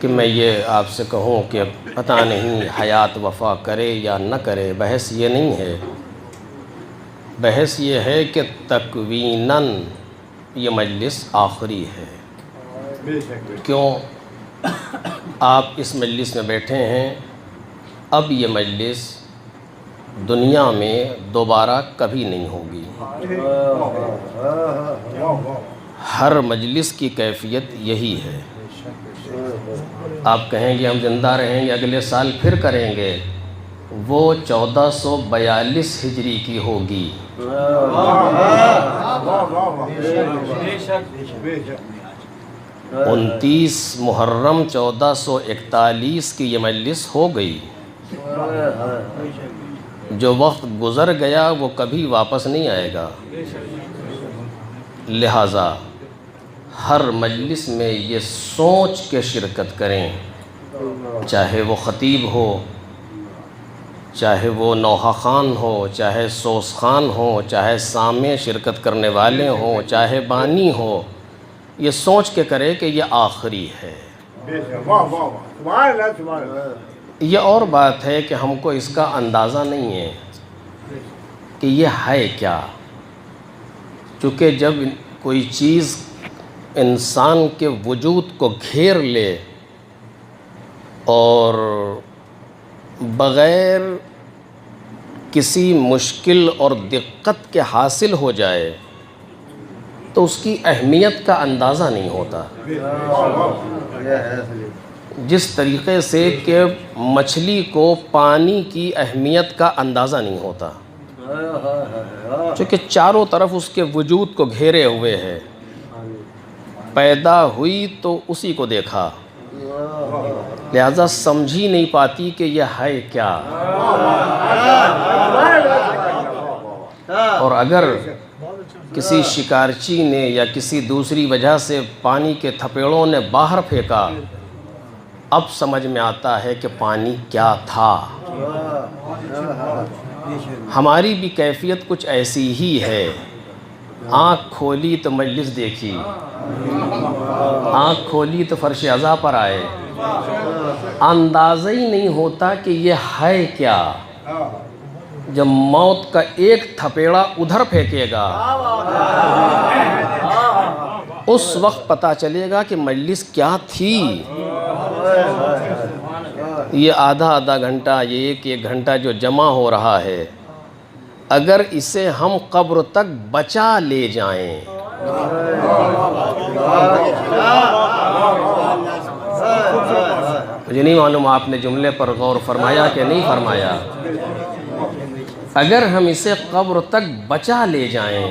کہ میں یہ آپ سے کہوں کہ پتہ نہیں حیات وفا کرے یا نہ کرے، بحث یہ نہیں ہے۔ بحث یہ ہے کہ تکویناً یہ مجلس آخری ہے۔ کیوں؟ آپ اس مجلس میں بیٹھے ہیں، اب یہ مجلس دنیا میں دوبارہ کبھی نہیں ہوگی۔ ہر مجلس کی کیفیت یہی ہے۔ آپ کہیں گے ہم زندہ رہیں گے اگلے سال پھر کریں گے، وہ 1442 ہجری کی ہوگی۔ 29 محرم 1441 کی یہ مجلس ہو گئی۔ جو وقت گزر گیا وہ کبھی واپس نہیں آئے گا، لہٰذا ہر مجلس میں یہ سوچ کے شرکت کریں، چاہے وہ خطیب ہو، چاہے وہ نوحہ خان ہو، چاہے سوس خان ہو، چاہے سامع شرکت کرنے والے ہوں، چاہے بانی ہو، یہ سوچ کے کرے کہ یہ آخری ہے۔ یہ اور بات ہے کہ ہم کو اس کا اندازہ نہیں ہے کہ یہ ہے کیا، چونکہ جب کوئی چیز انسان کے وجود کو گھیر لے اور بغیر کسی مشکل اور دقت کے حاصل ہو جائے تو اس کی اہمیت کا اندازہ نہیں ہوتا۔ جس طریقے سے کہ مچھلی کو پانی کی اہمیت کا اندازہ نہیں ہوتا، چونکہ چاروں طرف اس کے وجود کو گھیرے ہوئے ہے۔ پیدا ہوئی تو اسی کو دیکھا، لہذا سمجھی نہیں پاتی کہ یہ ہے کیا۔ اور اگر کسی شکارچی نے یا کسی دوسری وجہ سے پانی کے تھپیڑوں نے باہر پھینکا، اب سمجھ میں آتا ہے کہ پانی کیا تھا۔ ہماری بھی کیفیت کچھ ایسی ہی ہے۔ آنکھ کھولی تو مجلس دیکھی، آنکھ کھولی تو فرش عزا پر آئے، اندازہ ہی نہیں ہوتا کہ یہ ہے کیا۔ جب موت کا ایک تھپیڑا ادھر پھینکے گا اس وقت پتہ چلے گا کہ مجلس کیا تھی۔ یہ آدھا گھنٹہ، یہ ایک گھنٹہ جو جمع ہو رہا ہے، اگر اسے ہم قبر تک بچا لے جائیں، مجھے نہیں معلوم آپ نے جملے پر غور فرمایا کہ نہیں فرمایا، اگر ہم اسے قبر تک بچا لے جائیں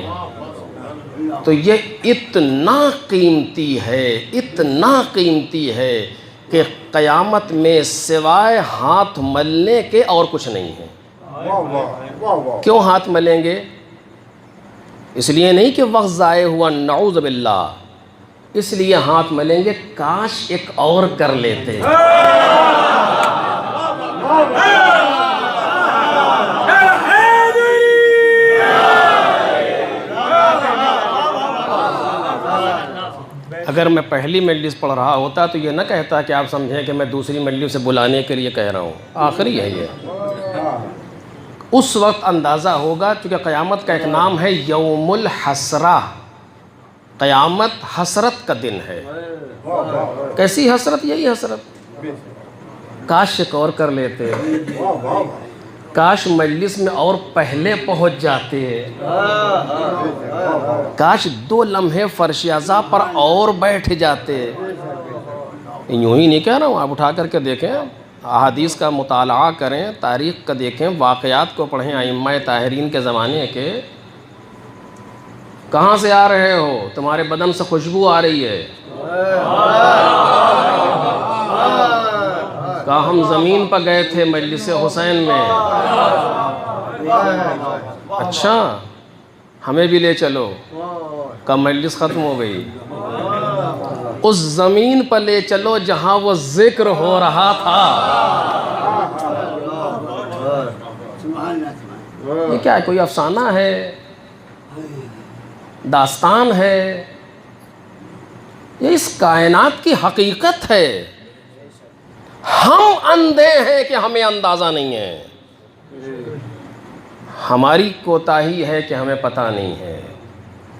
تو یہ اتنا قیمتی ہے، اتنا قیمتی ہے کہ قیامت میں سوائے ہاتھ ملنے کے اور کچھ نہیں ہے۔ کیوں ہاتھ ملیں گے؟ اس لیے نہیں کہ وقت ضائع ہوا، نعوذ باللہ، اس لیے ہاتھ ملیں گے کاش ایک اور کر لیتے۔ اگر میں پہلی مجلس پڑھ رہا ہوتا تو یہ نہ کہتا کہ آپ سمجھیں کہ میں دوسری مجلس سے بلانے کے لیے کہہ رہا ہوں، آخری ہے یہ۔ اس وقت اندازہ ہوگا، کیونکہ قیامت کا ایک نام ہے یوم الحسرہ، قیامت حسرت کا دن ہے۔ کیسی حسرت؟ یہی حسرت، کاش ایک اور کر لیتے، کاش مجلس میں اور پہلے پہنچ جاتے، کاش 2 لمحے فرش عزا پر اور بیٹھ جاتے۔ یوں ہی نہیں کہہ رہا ہوں، آپ اٹھا کر کے دیکھیں، احادیث کا مطالعہ کریں، تاریخ کا دیکھیں، واقعات کو پڑھیں، ائمہ طاہرین کے زمانے کے۔ کہاں سے آ رہے ہو؟ تمہارے بدن سے خوشبو آ رہی ہے۔ کہا ہم زمین پر گئے تھے مجلس حسین میں۔ اچھا ہمیں بھی لے چلو۔ کہا مجلس ختم ہو گئی، اس زمین پر لے چلو جہاں وہ ذکر ہو رہا تھا۔ یہ کیا ہے؟ کوئی افسانہ ہے؟ داستان ہے؟ یہ اس کائنات کی حقیقت ہے۔ ہم اندھے ہیں کہ ہمیں اندازہ نہیں ہے، ہماری کوتاہی ہے کہ ہمیں پتہ نہیں ہے،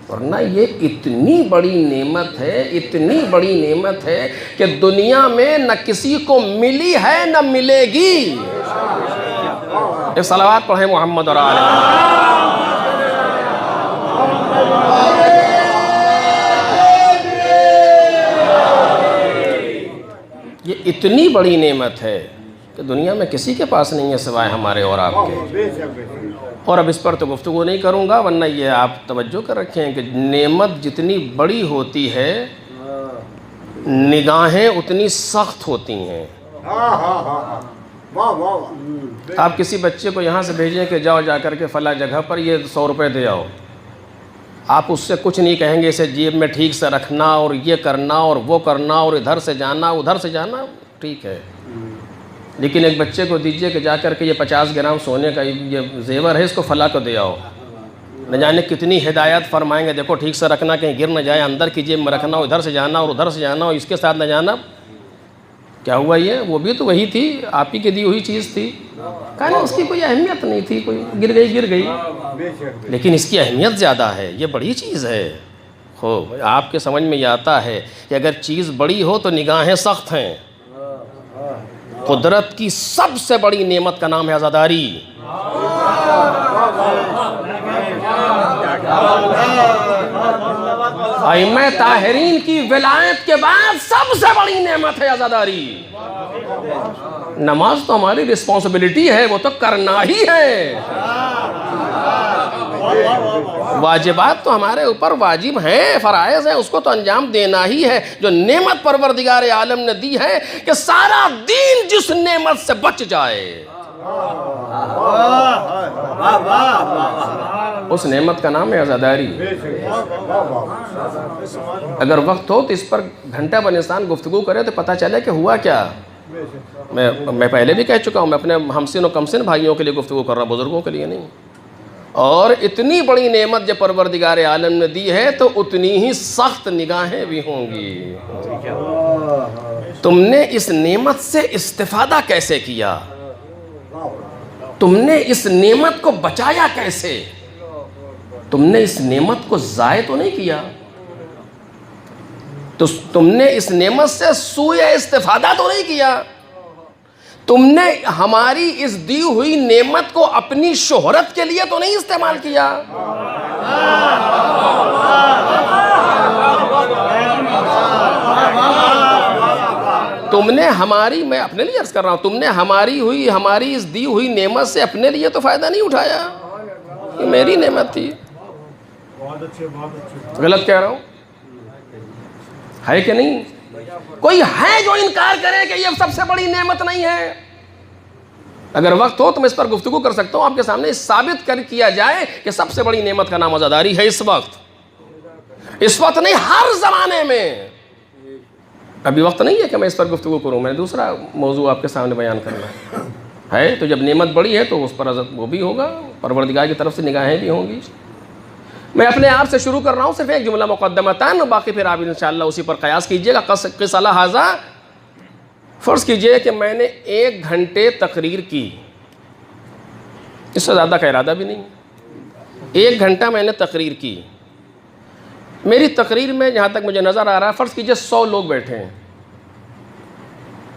ورنہ یہ اتنی بڑی نعمت ہے، اتنی بڑی نعمت ہے کہ دنیا میں نہ کسی کو ملی ہے نہ ملے گی۔ ایک صلوات پڑھیں محمد اور آل محمد۔ یہ اتنی بڑی نعمت ہے کہ دنیا میں کسی کے پاس نہیں ہے سوائے ہمارے اور آپ کے۔ اور اب اس پر تو گفتگو نہیں کروں گا، ورنہ یہ آپ توجہ کر رکھیں کہ نعمت جتنی بڑی ہوتی ہے نگاہیں اتنی سخت ہوتی ہیں۔ آپ کسی بچے کو یہاں سے بھیجیں کہ جاؤ جا کر کے فلاں جگہ پر یہ 100 روپے دے آؤ، آپ اس سے کچھ نہیں کہیں گے اسے جیب میں ٹھیک سے رکھنا اور یہ کرنا اور وہ کرنا اور ادھر سے جانا ادھر سے جانا، ٹھیک ہے، لیکن ایک بچے کو دیجئے کہ جا کر کے یہ 50 گرام سونے کا یہ زیور ہے، اس کو فلاں کو دے آؤ، نہ جانے کتنی ہدایت فرمائیں گے، دیکھو ٹھیک سے رکھنا کہیں گر نہ جائے، اندر کی جیب میں رکھنا، ادھر سے جانا اور ادھر سے جانا اور اس کے ساتھ نہ جانا۔ کیا ہوا یہ؟ وہ بھی تو وہی تھی، آپ ہی کی دی ہوئی چیز تھی، کہنا اس کی کوئی اہمیت نہیں تھی، کوئی گر گئی، لیکن اس کی اہمیت زیادہ ہے، یہ بڑی چیز ہے۔ آپ کے سمجھ میں یہ آتا ہے کہ اگر چیز بڑی ہو تو نگاہیں سخت ہیں۔ قدرت کی سب سے بڑی نعمت کا نام ہے عزاداری۔ ائمہ طاہرین کی ولایت کے بعد سب سے بڑی نعمت ہے عزاداری۔ نماز تو ہماری رسپانسبلٹی ہے، وہ تو کرنا ہی ہے، واجبات تو ہمارے اوپر واجب ہیں، فرائض ہیں، اس کو تو انجام دینا ہی ہے۔ جو نعمت پروردگار عالم نے دی ہے کہ سارا دین جس نعمت سے بچ جائے، اس نعمت کا نام ہے عزاداری۔ اگر وقت ہو تو اس پر گھنٹہ بہ نسان گفتگو کرے تو پتہ چلے کہ ہوا کیا۔ میں پہلے بھی کہہ چکا ہوں، میں اپنے ہمسن و کمسن بھائیوں کے لیے گفتگو کر رہا ہوں، بزرگوں کے لیے نہیں۔ اور اتنی بڑی نعمت جب پروردگار عالم نے دی ہے تو اتنی ہی سخت نگاہیں بھی ہوں گی۔ تم نے اس نعمت سے استفادہ کیسے کیا؟ تم نے اس نعمت کو بچایا کیسے؟ تم نے اس نعمت کو ضائع تو نہیں کیا، تو تم نے اس نعمت سے سوء استفادہ تو نہیں کیا، تم نے ہماری اس دی ہوئی نعمت کو اپنی شہرت کے لیے تو نہیں استعمال کیا۔ تم نے ہماری، میں اپنے لیے عرض کر رہا ہوں، تم نے ہماری اس دی ہوئی نعمت سے اپنے لیے تو فائدہ نہیں اٹھایا، یہ میری نعمت تھی۔ غلط کہہ رہا ہوں؟ ہے کہ نہیں؟ کوئی ہے جو انکار کرے کہ یہ سب سے بڑی نعمت نہیں ہے؟ اگر وقت ہو تو میں اس پر گفتگو کر سکتا ہوں، آپ کے سامنے ثابت کیا جائے کہ سب سے بڑی نعمت کا نام عزاداری ہے۔ اس وقت نہیں، ہر زمانے میں۔ ابھی وقت نہیں ہے کہ میں اس پر گفتگو کروں، میں نے دوسرا موضوع آپ کے سامنے بیان کرنا ہے۔ تو جب نعمت بڑی ہے تو اس پر وہ بھی ہوگا، پروردگار کی طرف سے نگاہیں بھی ہوں گی۔ میں اپنے آپ سے شروع کر رہا ہوں، صرف ایک جملہ مقدمتاً، باقی پھر آپ انشاءاللہ اسی پر قیاس کیجئے گا۔ قصہ ھذا، فرض کیجئے کہ میں نے 1 گھنٹے تقریر کی، اس سے زیادہ کا ارادہ بھی نہیں، 1 گھنٹہ میں نے تقریر کی۔ میری تقریر میں جہاں تک مجھے نظر آ رہا ہے، فرض کیجئے 100 لوگ بیٹھے ہیں،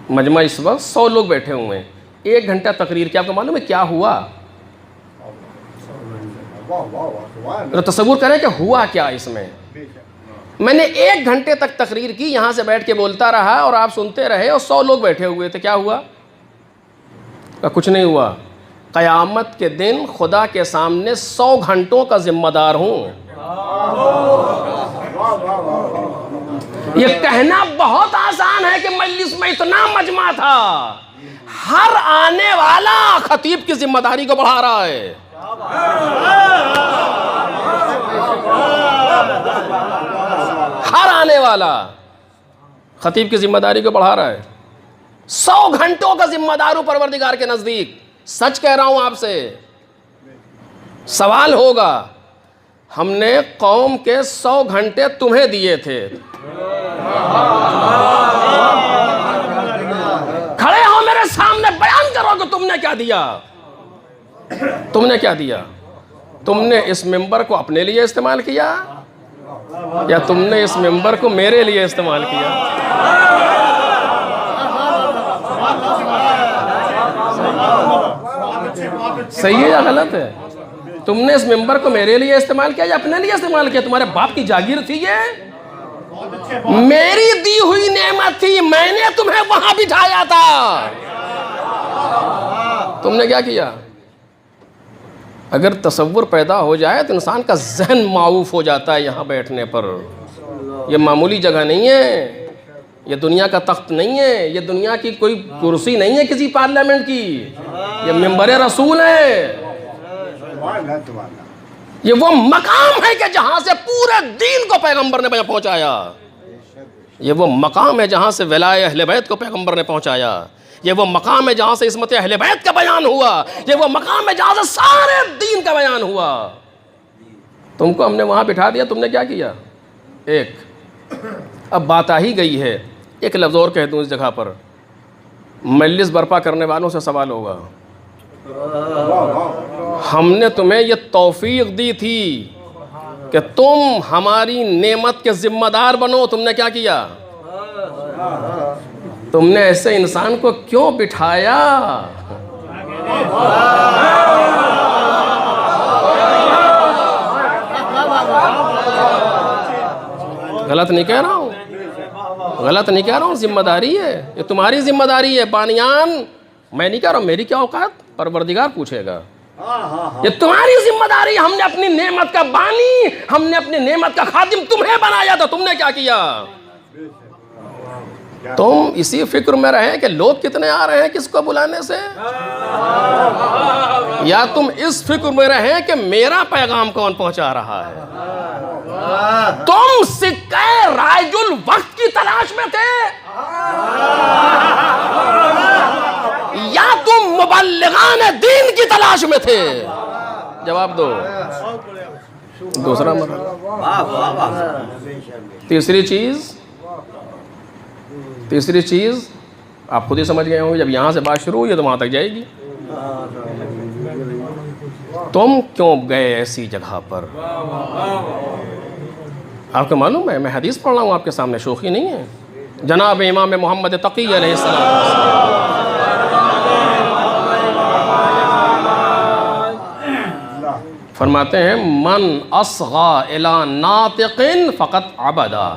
مجمع اس وقت 100 لوگ بیٹھے ہوئے ہیں، 1 گھنٹہ تقریر کی۔ آپ کو معلوم ہے کیا ہوا؟ تصور کریں کہ ہوا کیا اس میں۔ میں نے 1 گھنٹے تک تقریر کی، یہاں سے بیٹھ کے بولتا رہا اور آپ سنتے رہے، اور 100 لوگ بیٹھے ہوئے تھے۔ کیا ہوا؟ کچھ نہیں ہوا۔ قیامت کے دن خدا کے سامنے 100 گھنٹوں کا ذمہ دار ہوں۔ یہ کہنا بہت آسان ہے کہ مجلس میں اتنا مجمع تھا، ہر آنے والا خطیب کی ذمہ داری کو بڑھا رہا ہے۔ ہر آنے والا خطیب کی ذمہ داری کو بڑھا رہا ہے۔ 100 گھنٹوں کا ذمہ دار ہوں پروردگار کے نزدیک۔ سچ کہہ رہا ہوں آپ سے۔ سوال ہوگا، ہم نے قوم کے 100 گھنٹے تمہیں دیے تھے، کھڑے کیا دیا؟ تم نے کیا دیا؟ تم نے اس ممبر کو اپنے لیے استعمال کیا یا تم نے اس ممبر کو میرے لیے استعمال کیا؟ صحیح ہے یا غلط ہے؟ تم نے اس ممبر کو میرے لیے استعمال کیا یا اپنے لیے استعمال کیا؟ تمہارے باپ کی جاگیر تھی یہ؟ میری دی ہوئی نعمت تھی، میں نے تمہیں وہاں بٹھایا تھا، تم نے کیا کیا؟ اگر تصور پیدا ہو جائے تو انسان کا ذہن معاوف ہو جاتا ہے یہاں بیٹھنے پر۔ یہ معمولی جگہ نہیں ہے، یہ دنیا کا تخت نہیں ہے، یہ دنیا کی کوئی کرسی نہیں ہے کسی پارلیمنٹ کی، یہ ممبر رسول ہے، یہ وہ مقام ہے کہ جہاں سے پورے دین کو پیغمبر نے پہنچایا، یہ وہ مقام ہے جہاں سے ولایہ اہل بیت کو پیغمبر نے پہنچایا، یہ وہ مقام ہے جہاں سے عصمت اہل بیت کا بیان ہوا، یہ وہ مقام ہے جہاں سے سارے دین کا بیان ہوا۔ تم کو ہم نے وہاں بٹھا دیا، تم نے کیا کیا؟ ایک اب بات آ ہی گئی ہے، ایک لفظ اور کہہ دوں اس جگہ پر، مجلس برپا کرنے والوں سے سوال ہوگا، ہم نے تمہیں یہ توفیق دی تھی کہ تم ہماری نعمت کے ذمہ دار بنو، تم نے کیا کیا؟ تم نے ایسے انسان کو کیوں بٹھایا؟ غلط نہیں کہہ رہا ہوں، غلط نہیں کہہ رہا ہوں، ذمہ داری ہے، یہ تمہاری ذمہ داری ہے بانیان، میں نہیں کہہ رہا ہوں میری کیا اوقات، پروردگار پوچھے گا، یہ تمہاری ذمہ داری، ہم نے اپنی نعمت کا بانی، ہم نے اپنی نعمت کا خادم تمہیں بنایا تھا، تم نے کیا کیا؟ تم اسی فکر میں رہے کہ لوگ کتنے آ رہے ہیں کس کو بلانے سے، یا تم اس فکر میں رہے کہ میرا پیغام کون پہنچا رہا ہے؟ تم سکہ رائج الوقت کی تلاش میں تھے یا تم مبلغان دین کی تلاش میں تھے؟ جواب دو۔ دوسرا مرحلہ، تیسری چیز آپ خود ہی سمجھ گئے ہوں گے، جب یہاں سے بات شروع ہوئی تو وہاں تک جائے گی۔ تم کیوں گئے ایسی جگہ پر؟ آپ کو معلوم ہے میں حدیث پڑھ رہا ہوں آپ کے سامنے، شوخی نہیں ہے، جناب امام محمد تقی علیہ السلام فرماتے ہیں من اصغى الى ناطق فقط عبدا،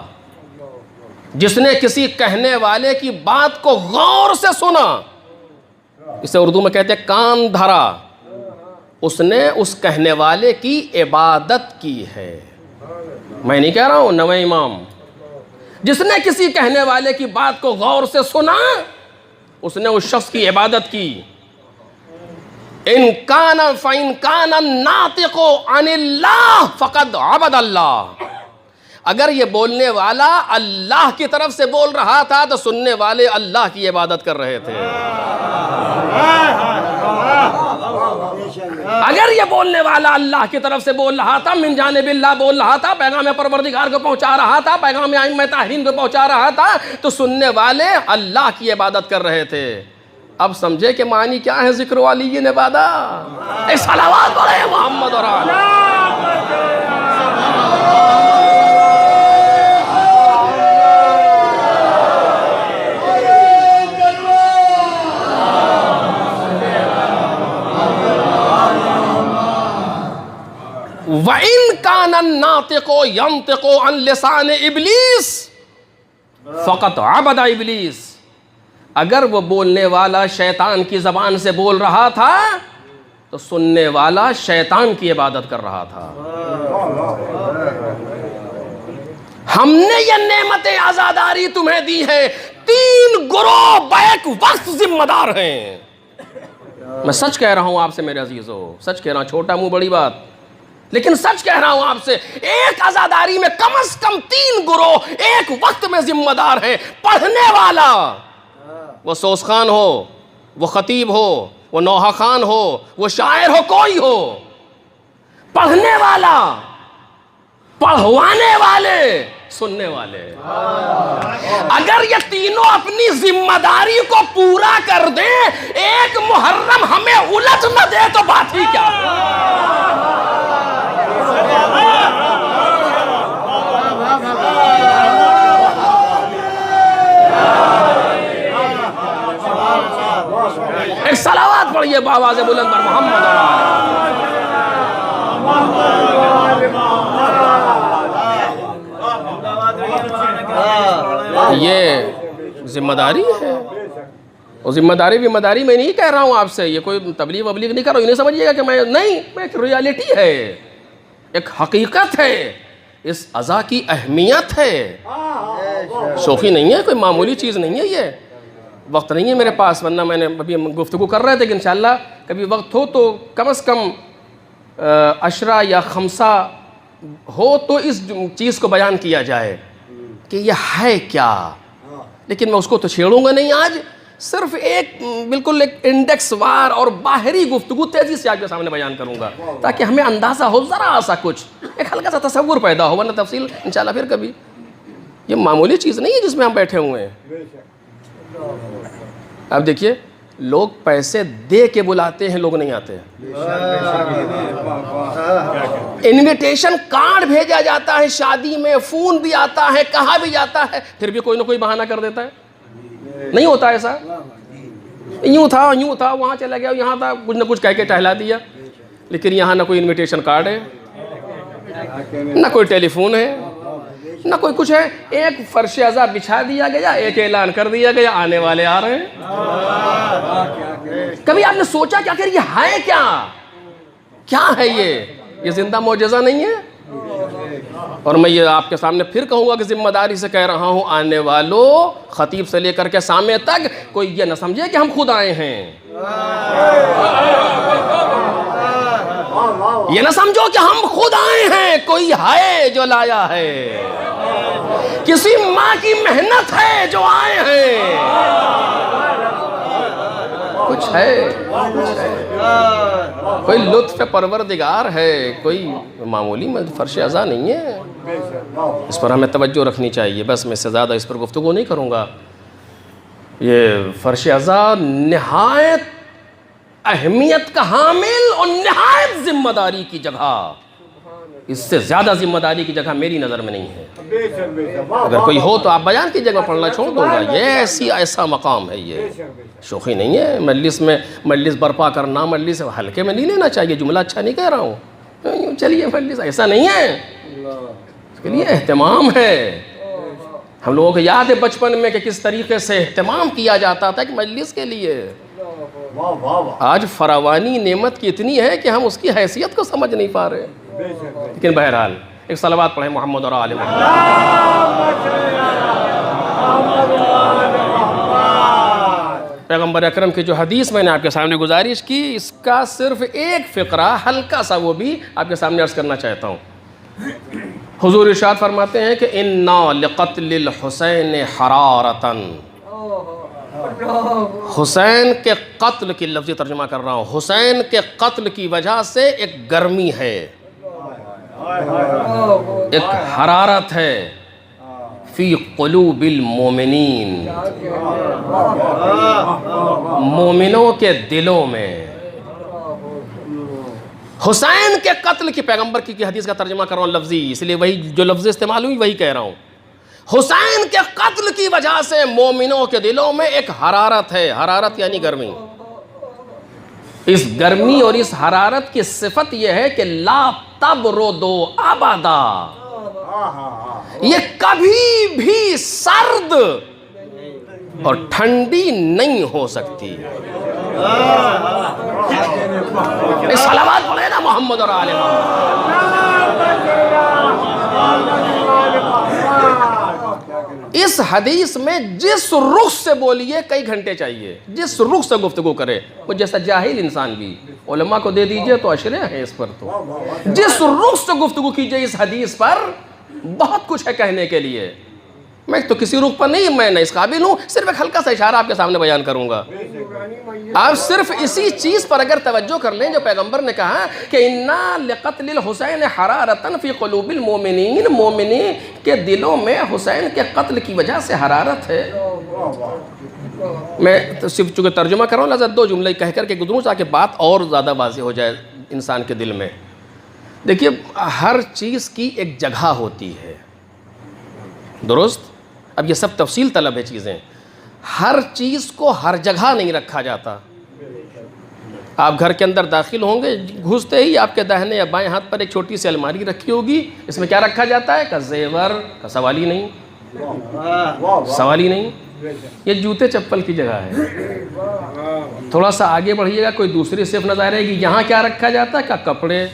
جس نے کسی کہنے والے کی بات کو غور سے سنا، اسے اردو میں کہتے ہیں کان دھرا، اس نے اس کہنے والے کی عبادت کی ہے۔ میں نہیں کہہ رہا ہوں نویں امام، جس نے کسی کہنے والے کی بات کو غور سے سنا، اس نے اس شخص کی عبادت کی۔ ان کان فإن کان الناطق عن اللہ فقد عبد اللہ، اگر یہ بولنے والا اللہ کی طرف سے بول رہا تھا تو سننے والے اللہ کی عبادت کر رہے تھے۔ اگر یہ بولنے والا اللہ کی طرف سے بول رہا تھا، من جانب اللہ بول رہا تھا، پیغام پروردگار کو پہنچا رہا تھا، پیغام ائمہ طاہرین کو پہنچا رہا تھا، تو سننے والے اللہ کی عبادت کر رہے تھے۔ اب سمجھے کہ معنی کیا ہے ذکر والی نبادہ؟ اے صلوات علی محمد اور آلہ۔ وَإِن كَانَ النَّاطِقُ يَنطِقُ عَن لِسَانِ إِبْلِيسِ فَقَدْ عَبَدَ إِبْلِيسِ، اگر وہ بولنے والا شیطان کی زبان سے بول رہا تھا تو سننے والا شیطان کی عبادت کر رہا تھا۔ ہم نے یہ نعمت آزاداری تمہیں دی ہے، 3 گروہ بیک وقت ذمہ دار ہیں۔ میں سچ کہہ رہا ہوں آپ سے میرے عزیزو، سچ کہہ رہا ہوں، چھوٹا منہ بڑی بات، لیکن سچ کہہ رہا ہوں آپ سے، ایک آزاداری میں کم از کم 3 گروہ ایک وقت میں ذمہ دار ہیں۔ پڑھنے والا، وہ سوس خان ہو، وہ خطیب ہو، وہ نوحہ خان ہو، وہ شاعر ہو، کوئی ہو، پڑھنے والا پڑھوانے والے، سننے والے۔ اگر یہ تینوں اپنی ذمہ داری کو پورا کر دیں، ایک محرم ہمیں الٹ نہ دے تو بات ہی کیا ہے۔ ایک صلوات پڑھیے بآواز بلند پر محمد۔ یہ ذمہ داری ہے، اور ذمہ داری میں نہیں کہہ رہا ہوں آپ سے، یہ کوئی تبلیغ وبلیغ نہیں کر رہا ہوں، یہ نہیں سمجھیے گا کہ میں نہیں، ایک ریالٹی ہے، ایک حقیقت ہے، اس عزا کی اہمیت ہے، شوخی نہیں ہے، کوئی معمولی چیز نہیں ہے۔ یہ وقت نہیں ہے میرے پاس، ورنہ میں نے ابھی گفتگو کر رہے تھے کہ انشاءاللہ کبھی وقت ہو تو کم از کم 10 یا 5 ہو تو اس چیز کو بیان کیا جائے کہ یہ ہے کیا، لیکن میں اس کو تو چھیڑوں گا نہیں آج، صرف ایک بالکل ایک انڈیکس وار اور باہری گفتگو تیزی سے آپ کے سامنے بیان کروں گا تاکہ ہمیں اندازہ ہو ذرا سا کچھ، ایک ہلکا سا تصور پیدا ہو، ورنہ تفصیل انشاءاللہ پھر کبھی۔ یہ معمولی چیز نہیں ہے جس میں ہم بیٹھے ہوئے ہیں۔ اب دیکھیے، لوگ پیسے دے کے بلاتے ہیں، لوگ نہیں آتے ہیں۔ انویٹیشن کارڈ بھیجا جاتا ہے شادی میں، فون بھی آتا ہے، کہا بھی جاتا ہے، پھر بھی کوئی نہ کوئی بہانہ کر دیتا ہے۔ نہیں ہوتا ایسا، یوں تھا وہاں چلا گیا، یہاں تھا، کچھ نہ کچھ کہہ کے ٹہلا دیا، لیکن یہاں نہ کوئی انویٹیشن کارڈ ہے، نہ کوئی ٹیلی فون ہے، نہ کوئی کچھ ہے۔ ایک فرش عزا بچھا دیا گیا، ایک اعلان کر دیا گیا، آنے والے آ رہے ہیں۔ کبھی آپ نے سوچا کہ آخر یہ ہے کیا ہے؟ یہ زندہ معجزہ نہیں ہے؟ اور میں یہ آپ کے سامنے پھر کہوں گا کہ ذمہ داری سے کہہ رہا ہوں، آنے والوں، خطیب سے لے کر کے سامنے تک، کوئی یہ نہ سمجھے کہ ہم خود آئے ہیں، یہ نہ سمجھو کہ ہم خود آئے ہیں، کوئی ہے جو لایا ہے، کسی ماں کی محنت ہے جو آئے ہیں، کچھ ہے، کوئی لطف پروردگار ہے، کوئی معمولی فرش عزا نہیں ہے۔ اس پر ہمیں توجہ رکھنی چاہیے، بس میں اس سے زیادہ اس پر گفتگو نہیں کروں گا۔ یہ فرش عزا نہایت اہمیت کا حامل اور نہایت ذمہ داری کی جگہ، اس سے زیادہ ذمہ داری کی جگہ میری نظر میں نہیں ہے۔ اگر کوئی ہو تو آپ بیان کی جگہ پڑھنا چھوڑ دوں گا، یہ ایسا مقام ہے، یہ شوخی نہیں ہے۔ مجلس برپا کرنا، مجلس ہلکے میں نہیں لینا چاہیے، جملہ اچھا نہیں کہہ رہا ہوں، چلیے مجلس ایسا نہیں ہے، اس کے لیے اہتمام ہے۔ ہم لوگوں کو یاد ہے بچپن میں کہ کس طریقے سے اہتمام کیا جاتا تھا کہ مجلس کے لیے۔ آج فراوانی نعمت کی اتنی ہے کہ ہم اس کی حیثیت کو سمجھ نہیں پا رہے، لیکن بہرحال ایک صلوات پڑھیں محمد اور آل محمد۔ پیغمبر اکرم کی جو حدیث میں نے آپ کے سامنے گزارش کی، اس کا صرف ایک فقرہ ہلکا سا وہ بھی آپ کے سامنے عرض کرنا چاہتا ہوں۔ حضور ارشاد فرماتے ہیں کہ اِنَّا لِقَتْلِ الْحُسَيْنِ حَرَارَةً، حسین کے قتل کی لفظی ترجمہ کر رہا ہوں، حسین کے قتل کی وجہ سے ایک گرمی ہے، ایک حرارت ہے، فی قلوب المومنین، مومنوں کے دلوں میں۔ حسین کے قتل کی پیغمبر کی حدیث کا ترجمہ کر رہا ہوں لفظی، اس لیے وہی جو لفظ استعمال ہوئی وہی کہہ رہا ہوں۔ حسین کے قتل کی وجہ سے مومنوں کے دلوں میں ایک حرارت ہے، حرارت یعنی گرمی۔ اس گرمی اور اس حرارت کی صفت یہ ہے کہ لا تبردو ابدا، یہ کبھی بھی سرد اور ٹھنڈی نہیں ہو سکتی۔ صلوات پڑھیں نا محمد اور آل محمد۔ اس حدیث میں جس رخ سے بولیے کئی گھنٹے چاہیے، جس رخ سے گفتگو کرے، وہ جیسا جاہل انسان بھی علماء کو دے دیجئے تو اشرے ہیں اس پر، تو جس رخ سے گفتگو کیجئے اس حدیث پر بہت کچھ ہے کہنے کے لیے۔ میں تو کسی رخ پر نہیں، میں نہ اس قابل ہوں، صرف ایک ہلکا سا اشارہ آپ کے سامنے بیان کروں گا. آپ صرف اسی چیز پر اگر توجہ کر لیں جو پیغمبر نے کہا کہ اِنَّا لِقَتْلِ الْحُسَيْنِ حَرَارَةً فِي قُلُوبِ الْمُؤْمِنِينَ، مومنین کے دلوں میں حسین کے قتل کی وجہ سے حرارت ہے. میں صرف چونکہ ترجمہ کر رہا ہوں، لہذا دو جملے کہہ کر کے گزروں تاکہ بات اور زیادہ واضح ہو جائے انسان کے دل میں. دیکھیے ہر چیز کی ایک جگہ ہوتی ہے، درست؟ اب یہ سب تفصیل طلب ہے چیزیں. ہر چیز کو ہر جگہ نہیں رکھا جاتا. آپ گھر کے اندر داخل ہوں گے، گھستے ہی آپ کے داہنے یا بائیں ہاتھ پر ایک چھوٹی سی الماری رکھی ہوگی. اس میں کیا رکھا جاتا ہے؟ کا زیور کا سوال ہی نہیں، سوال ہی نہیں. یہ جوتے چپل کی جگہ ہے. تھوڑا سا آگے بڑھیے گا، کوئی دوسری صف نظر آئے گی، یہاں کیا رکھا جاتا ہے؟ کا کپڑے.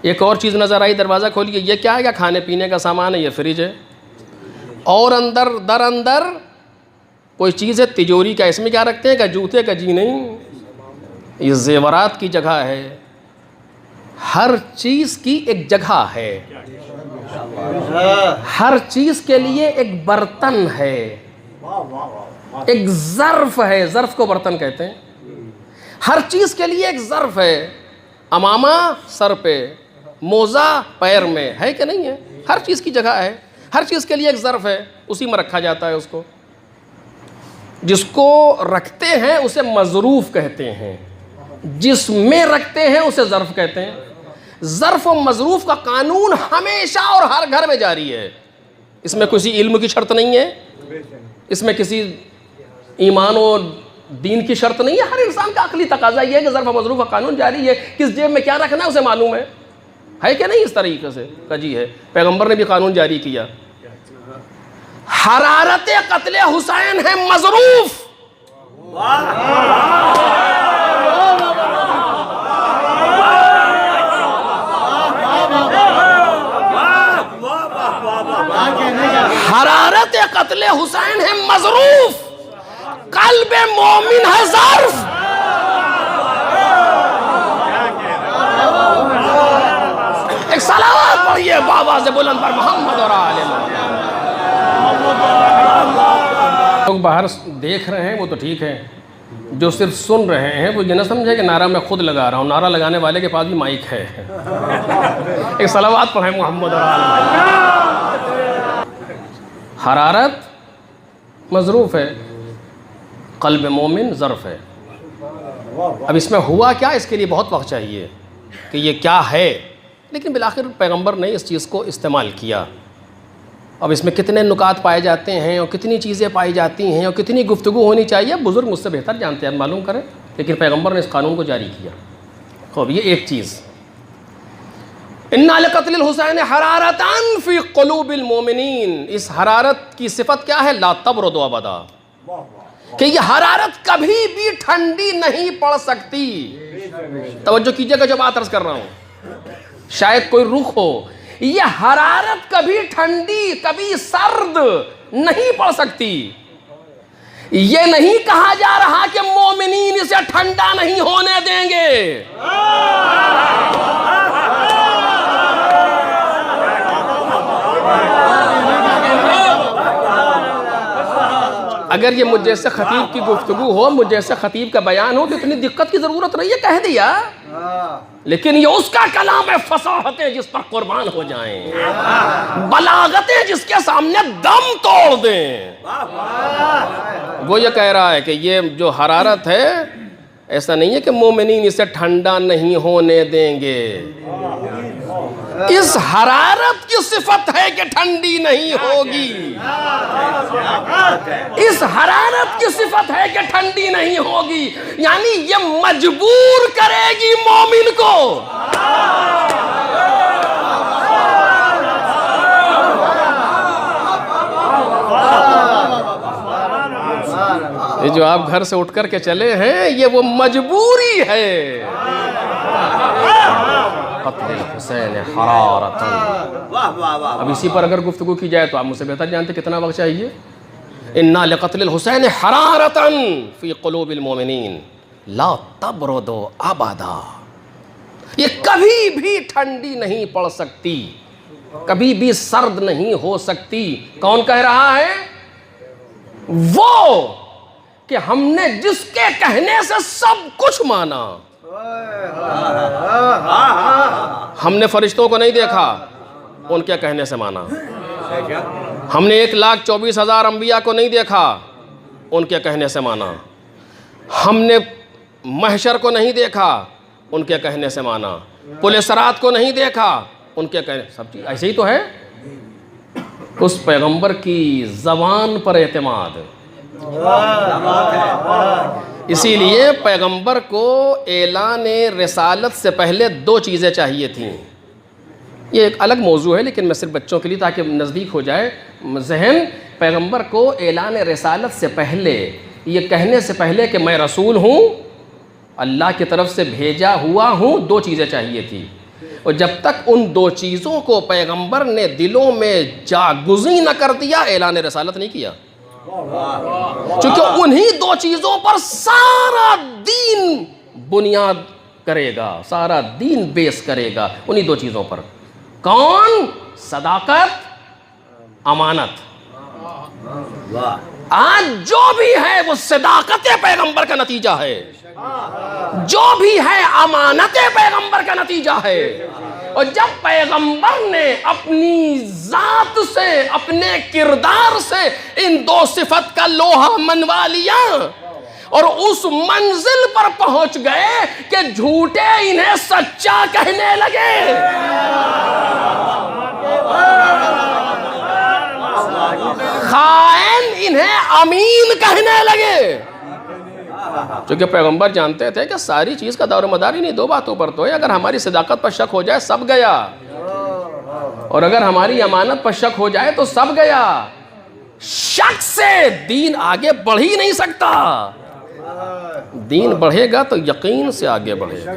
ایک اور چیز نظر آئی، دروازہ کھولیے، یہ کیا ہے؟ کیا کھانے پینے کا سامان ہے، یہ فریج ہے. اور اندر در اندر کوئی چیز ہے تجوری کا، اس میں کیا رکھتے ہیں؟ کہ جوتے کا، جی نہیں، یہ زیورات کی جگہ ہے. ہر چیز کی ایک جگہ ہے، ہر چیز کے لیے ایک برتن ہے، ایک ظرف ہے. ظرف کو برتن کہتے ہیں. ہر چیز کے لیے ایک ظرف ہے. امامہ سر پہ، موزہ پیر میں، ہے کہ نہیں ہے؟ ہر چیز کی جگہ ہے. ہر چیز کے لیے ایک ظرف ہے، اسی میں رکھا جاتا ہے. اس کو جس کو رکھتے ہیں اسے مظروف کہتے ہیں، جس میں رکھتے ہیں اسے ظرف کہتے ہیں. ظرف و مظروف کا قانون ہمیشہ اور ہر گھر میں جاری ہے. اس میں کسی علم کی شرط نہیں ہے، اس میں کسی ایمان و دین کی شرط نہیں ہے. ہر انسان کا عقلی تقاضا یہ ہے کہ ظرف و مظروف کا قانون جاری ہے. کس جیب میں کیا رکھنا ہے اسے معلوم ہے کہ نہیں؟ اس طریقے سے کہ جی ہے. پیغمبر نے بھی قانون جاری کیا. حرارت قتل حسین ہے مظروف. حرارت قتل حسین ہے مظروف، قلب مومن ہے ظرف. ایک صلوات پڑھیے بآواز بلند پر محمد اور آل محمد. لوگ باہر دیکھ رہے ہیں وہ تو ٹھیک ہے، جو صرف سن رہے ہیں وہ یہ نہ سمجھے کہ نعرہ میں خود لگا رہا ہوں. نعرہ لگانے والے کے پاس بھی مائک ہے. ایک صلوات پڑھیں محمد اور آل محمد. حرارت مظروف ہے، قلب مومن ظرف ہے. اب اس میں ہوا کیا، اس کے لیے بہت وقت چاہیے کہ یہ کیا ہے، لیکن بالآخر پیغمبر نے اس چیز کو استعمال کیا. اب اس میں کتنے نکات پائے جاتے ہیں اور کتنی چیزیں پائی جاتی ہیں اور کتنی گفتگو ہونی چاہیے، بزرگ مجھ سے بہتر جانتے ہیں، معلوم کریں. لیکن پیغمبر نے اس قانون کو جاری کیا. خوب یہ ایک چیز. اِنَّا لِقَتْلِ الْحُسَيْنِ حَرَارَةً فِي قُلُوبِ الْمُؤْمِنِينَ. اس حرارت کی صفت کیا ہے؟ لا تبرد ابدا، کہ یہ حرارت کبھی بھی ٹھنڈی نہیں پڑ سکتی. توجہ کیجئے گا جو بات عرض کر رہا ہوں، شاید کوئی رخ ہو. یہ حرارت کبھی ٹھنڈی کبھی سرد نہیں پڑ سکتی. یہ نہیں کہا جا رہا کہ مومنین اسے ٹھنڈا نہیں ہونے دیں گے. اگر یہ مجھ جیسے خطیب کی گفتگو ہو، مجھ جیسے خطیب کا بیان ہو تو اتنی دقت کی ضرورت نہیں ہے، کہہ دیا. لیکن یہ اس کا کلام ہے، فصاحتیں جس پر قربان ہو جائیں، بلاغتیں جس کے سامنے دم توڑ دیں. وہ یہ کہہ رہا ہے کہ یہ جو حرارت ہے ایسا نہیں ہے کہ مومنین اسے ٹھنڈا نہیں ہونے دیں گے. اس حرارت کی صفت ہے کہ ٹھنڈی نہیں ہوگی. اس حرارت کی صفت ہے کہ ٹھنڈی نہیں ہوگی، یعنی یہ مجبور کرے گی مومن کو. یہ جو آپ گھر سے اٹھ کر کے چلے ہیں یہ وہ مجبوری ہے. قتل حسین حرارتاً. اب اسی پر اگر گفتگو کی جائے تو آپ مجھ سے بہتر جانتے کتنا وقت چاہیے. اِنَّا لِقَتْلِ الْحُسَيْنِ حَرَارَةً فِي قُلُوبِ الْمُؤْمِنِينَ لَا تَبْرُدُ أَبَدًا. یہ کبھی بھی ٹھنڈی نہیں پڑ سکتی. کبھی بھی سرد نہیں ہو سکتی. کون کہہ رہا ہے؟ وہ کہ ہم نے جس کے کہنے سے سب کچھ مانا. ہم نے فرشتوں کو نہیں دیکھا، ان کے کہنے سے مانا. ہم نے 1,24,000 انبیاء کو نہیں دیکھا، ان کے کہنے سے مانا. ہم نے محشر کو نہیں دیکھا، ان کے کہنے سے مانا. پل صراط کو نہیں دیکھا، ان کے کہنے. سب چیز ایسے ہی تو ہے. اس پیغمبر کی زبان پر اعتماد. اسی لیے پیغمبر کو اعلان رسالت سے پہلے 2 چیزیں چاہیے تھیں. یہ ایک الگ موضوع ہے لیکن میں صرف بچوں کے لیے تاکہ نزدیک ہو جائے ذہن. پیغمبر کو اعلان رسالت سے پہلے، یہ کہنے سے پہلے کہ میں رسول ہوں، اللہ کی طرف سے بھیجا ہوا ہوں، 2 چیزیں چاہیے تھی. اور جب تک ان 2 چیزوں کو پیغمبر نے دلوں میں جاگزیں نہ کر دیا، اعلان رسالت نہیں کیا. چونکہ انہی 2 چیزوں پر سارا دین بنیاد کرے گا، سارا دین بیس کرے گا انہی 2 چیزوں پر. کون؟ صداقت، امانت. آج جو بھی ہے وہ صداقت پیغمبر کا نتیجہ ہے، جو بھی ہے امانت پیغمبر کا نتیجہ ہے. اور جب پیغمبر نے اپنی ذات سے، اپنے کردار سے ان 2 صفت کا لوہا منوا لیا اور اس منزل پر پہنچ گئے کہ جھوٹے انہیں سچا کہنے لگے. خائن انہیں امین کہنے لگے. چونکہ پیغمبر جانتے تھے کہ ساری چیز کا دار و مدار ہی نہیں 2 باتوں پر تو ہے. اگر ہماری صداقت پر شک ہو جائے سب گیا، اور اگر ہماری امانت پر شک ہو جائے تو سب گیا. شک سے دین آگے بڑھ ہی نہیں سکتا. دین بڑھے گا تو یقین سے آگے بڑھے گا،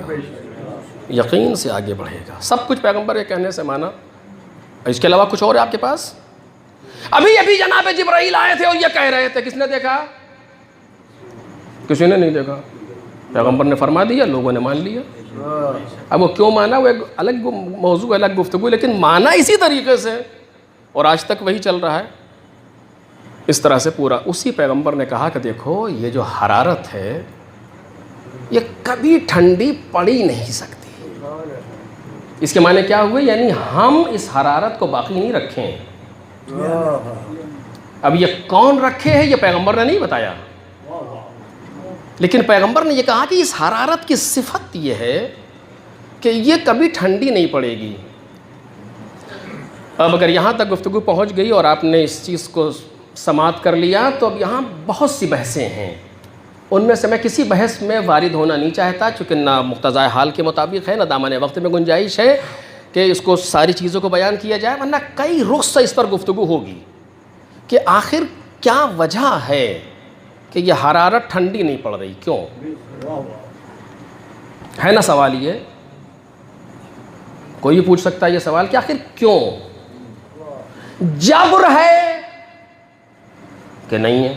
یقین سے آگے بڑھے گا. سب کچھ پیغمبر کے کہنے سے مانا. اس کے علاوہ کچھ اور ہے آپ کے پاس؟ ابھی جناب جبرائیل آئے تھے اور یہ کہہ رہے تھے. کس نے دیکھا؟ کسی نے نہیں دیکھا. پیغمبر نے فرما دیا، لوگوں نے مان لیا. اب وہ کیوں مانا وہ ایک الگ موضوع، الگ گفتگو، لیکن مانا اسی طریقے سے، اور آج تک وہی چل رہا ہے اس طرح سے پورا. اسی پیغمبر نے کہا کہ دیکھو یہ جو حرارت ہے یہ کبھی ٹھنڈی پڑی نہیں سکتی. اس کے معنی کیا ہوئے؟ یعنی ہم اس حرارت کو باقی نہیں رکھیں. اب یہ کون رکھے ہے یہ پیغمبر نے نہیں بتایا، لیکن پیغمبر نے یہ کہا کہ اس حرارت کی صفت یہ ہے کہ یہ کبھی ٹھنڈی نہیں پڑے گی. اب اگر یہاں تک گفتگو پہنچ گئی اور آپ نے اس چیز کو سماعت کر لیا تو اب یہاں بہت سی بحثیں ہیں. ان میں سے میں کسی بحث میں وارد ہونا نہیں چاہتا چونکہ نہ مقتضائے حال کے مطابق ہے، نہ دامن وقت میں گنجائش ہے کہ اس کو ساری چیزوں کو بیان کیا جائے، ورنہ کئی رخ سے اس پر گفتگو ہوگی کہ آخر کیا وجہ ہے کہ یہ حرارت ٹھنڈی نہیں پڑ رہی. کیوں ہے نا سوال؟ یہ کوئی بھی پوچھ سکتا ہے یہ سوال کہ آخر کیوں؟ جبر ہے کہ نہیں ہے؟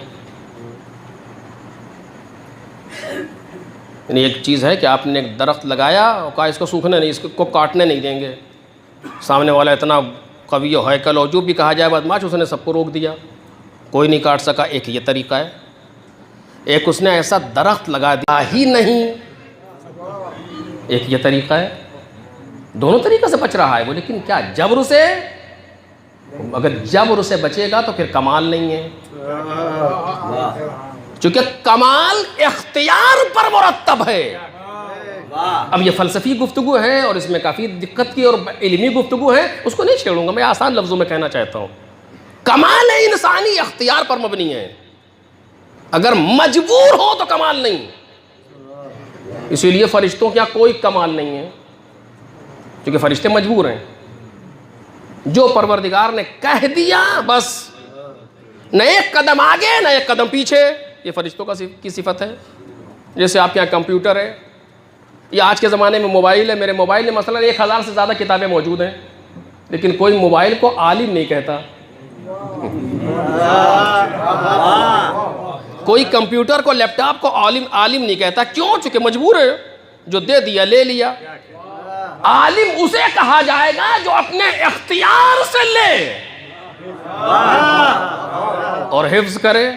یعنی ایک چیز ہے کہ آپ نے ایک درخت لگایا اور کہا اس کو سوکھنے نہیں، اس کو کاٹنے نہیں دیں گے. سامنے والا اتنا قوی و ہیکل اور جو بھی کہا جائے بدمعاش، اس نے سب کو روک دیا، کوئی نہیں کاٹ سکا. ایک یہ طریقہ ہے. ایک اس نے ایسا درخت لگا دیا ہی نہیں، ایک یہ طریقہ ہے. دونوں طریقے سے بچ رہا ہے وہ، لیکن کیا جبر سے؟ اگر جبر سے بچے گا تو پھر کمال نہیں ہے. چونکہ کمال اختیار پر مرتب ہے. اب یہ فلسفی گفتگو ہے اور اس میں کافی دقت کی اور علمی گفتگو ہے، اس کو نہیں چھیڑوں گا. میں آسان لفظوں میں کہنا چاہتا ہوں کمال انسانی اختیار پر مبنی ہے. اگر مجبور ہو تو کمال نہیں. اسی لیے فرشتوں کے یہاں کوئی کمال نہیں ہے کیونکہ فرشتے مجبور ہیں. جو پروردگار نے کہہ دیا بس، نہ ایک قدم آگے نہ ایک قدم پیچھے. یہ فرشتوں کی صفت ہے. جیسے آپ کے یہاں کمپیوٹر ہے یا آج کے زمانے میں موبائل ہے. میرے موبائل میں مثلا 1000 سے زیادہ کتابیں موجود ہیں، لیکن کوئی موبائل کو عالم نہیں کہتا. کوئی کمپیوٹر کو، لیپ ٹاپ کو عالم نہیں کہتا. کیوں؟ چونکہ مجبور ہے، جو دے دیا لے لیا. عالم اسے کہا جائے گا جو اپنے اختیار سے لے اور حفظ کرے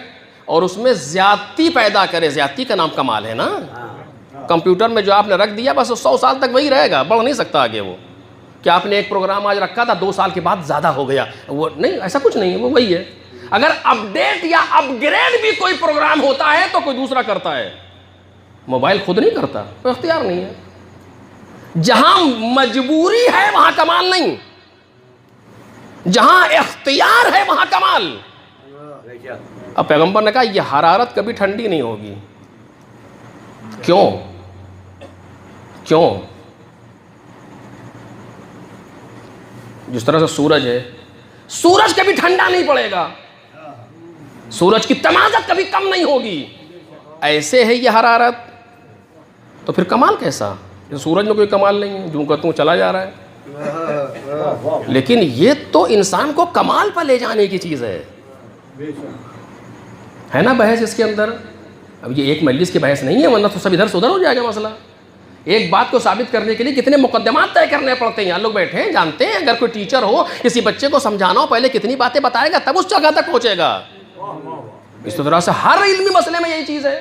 اور اس میں زیادتی پیدا کرے. زیادتی کا نام کمال ہے نا. کمپیوٹر میں جو آپ نے رکھ دیا بس 100 سال تک وہی رہے گا, بڑھ نہیں سکتا آگے. وہ کہ آپ نے ایک پروگرام آج رکھا تھا 2 سال کے بعد زیادہ ہو گیا, وہ نہیں, ایسا کچھ نہیں ہے, وہ وہی ہے. اگر اپ ڈیٹ یا اپ گریڈ بھی کوئی پروگرام ہوتا ہے تو کوئی دوسرا کرتا ہے. موبائل خود نہیں کرتا, کوئی اختیار نہیں ہے. جہاں مجبوری ہے وہاں کمال نہیں, جہاں اختیار ہے وہاں کمال. اب پیغمبر نے کہا یہ حرارت کبھی ٹھنڈی نہیں ہوگی. کیوں؟ کیوں؟ جس طرح سے سورج ہے, سورج کبھی ٹھنڈا نہیں پڑے گا, سورج کی تمازت کبھی کم نہیں ہوگی. ایسے ہے یہ حرارت, تو پھر کمال کیسا؟ سورج میں کوئی کمال نہیں ہے, جو کہ تم چلا جا رہا ہے. لیکن یہ تو انسان کو کمال پر لے جانے کی چیز ہے نا بحث اس کے اندر. اب یہ ایک مجلس کی بحث نہیں ہے, ورنہ تو سب ادھر سے ادھر ہو جائے گا مسئلہ. ایک بات کو ثابت کرنے کے لیے کتنے مقدمات طے کرنے پڑتے ہیں. یہاں لوگ بیٹھے ہیں, جانتے ہیں اگر کوئی ٹیچر ہو کسی بچے کو سمجھانا ہو پہلے کتنی باتیں بتائے گا تب اس جگہ تک پہنچے گا. اس طرح سے ہر علمی مسئلے میں یہی چیز ہے.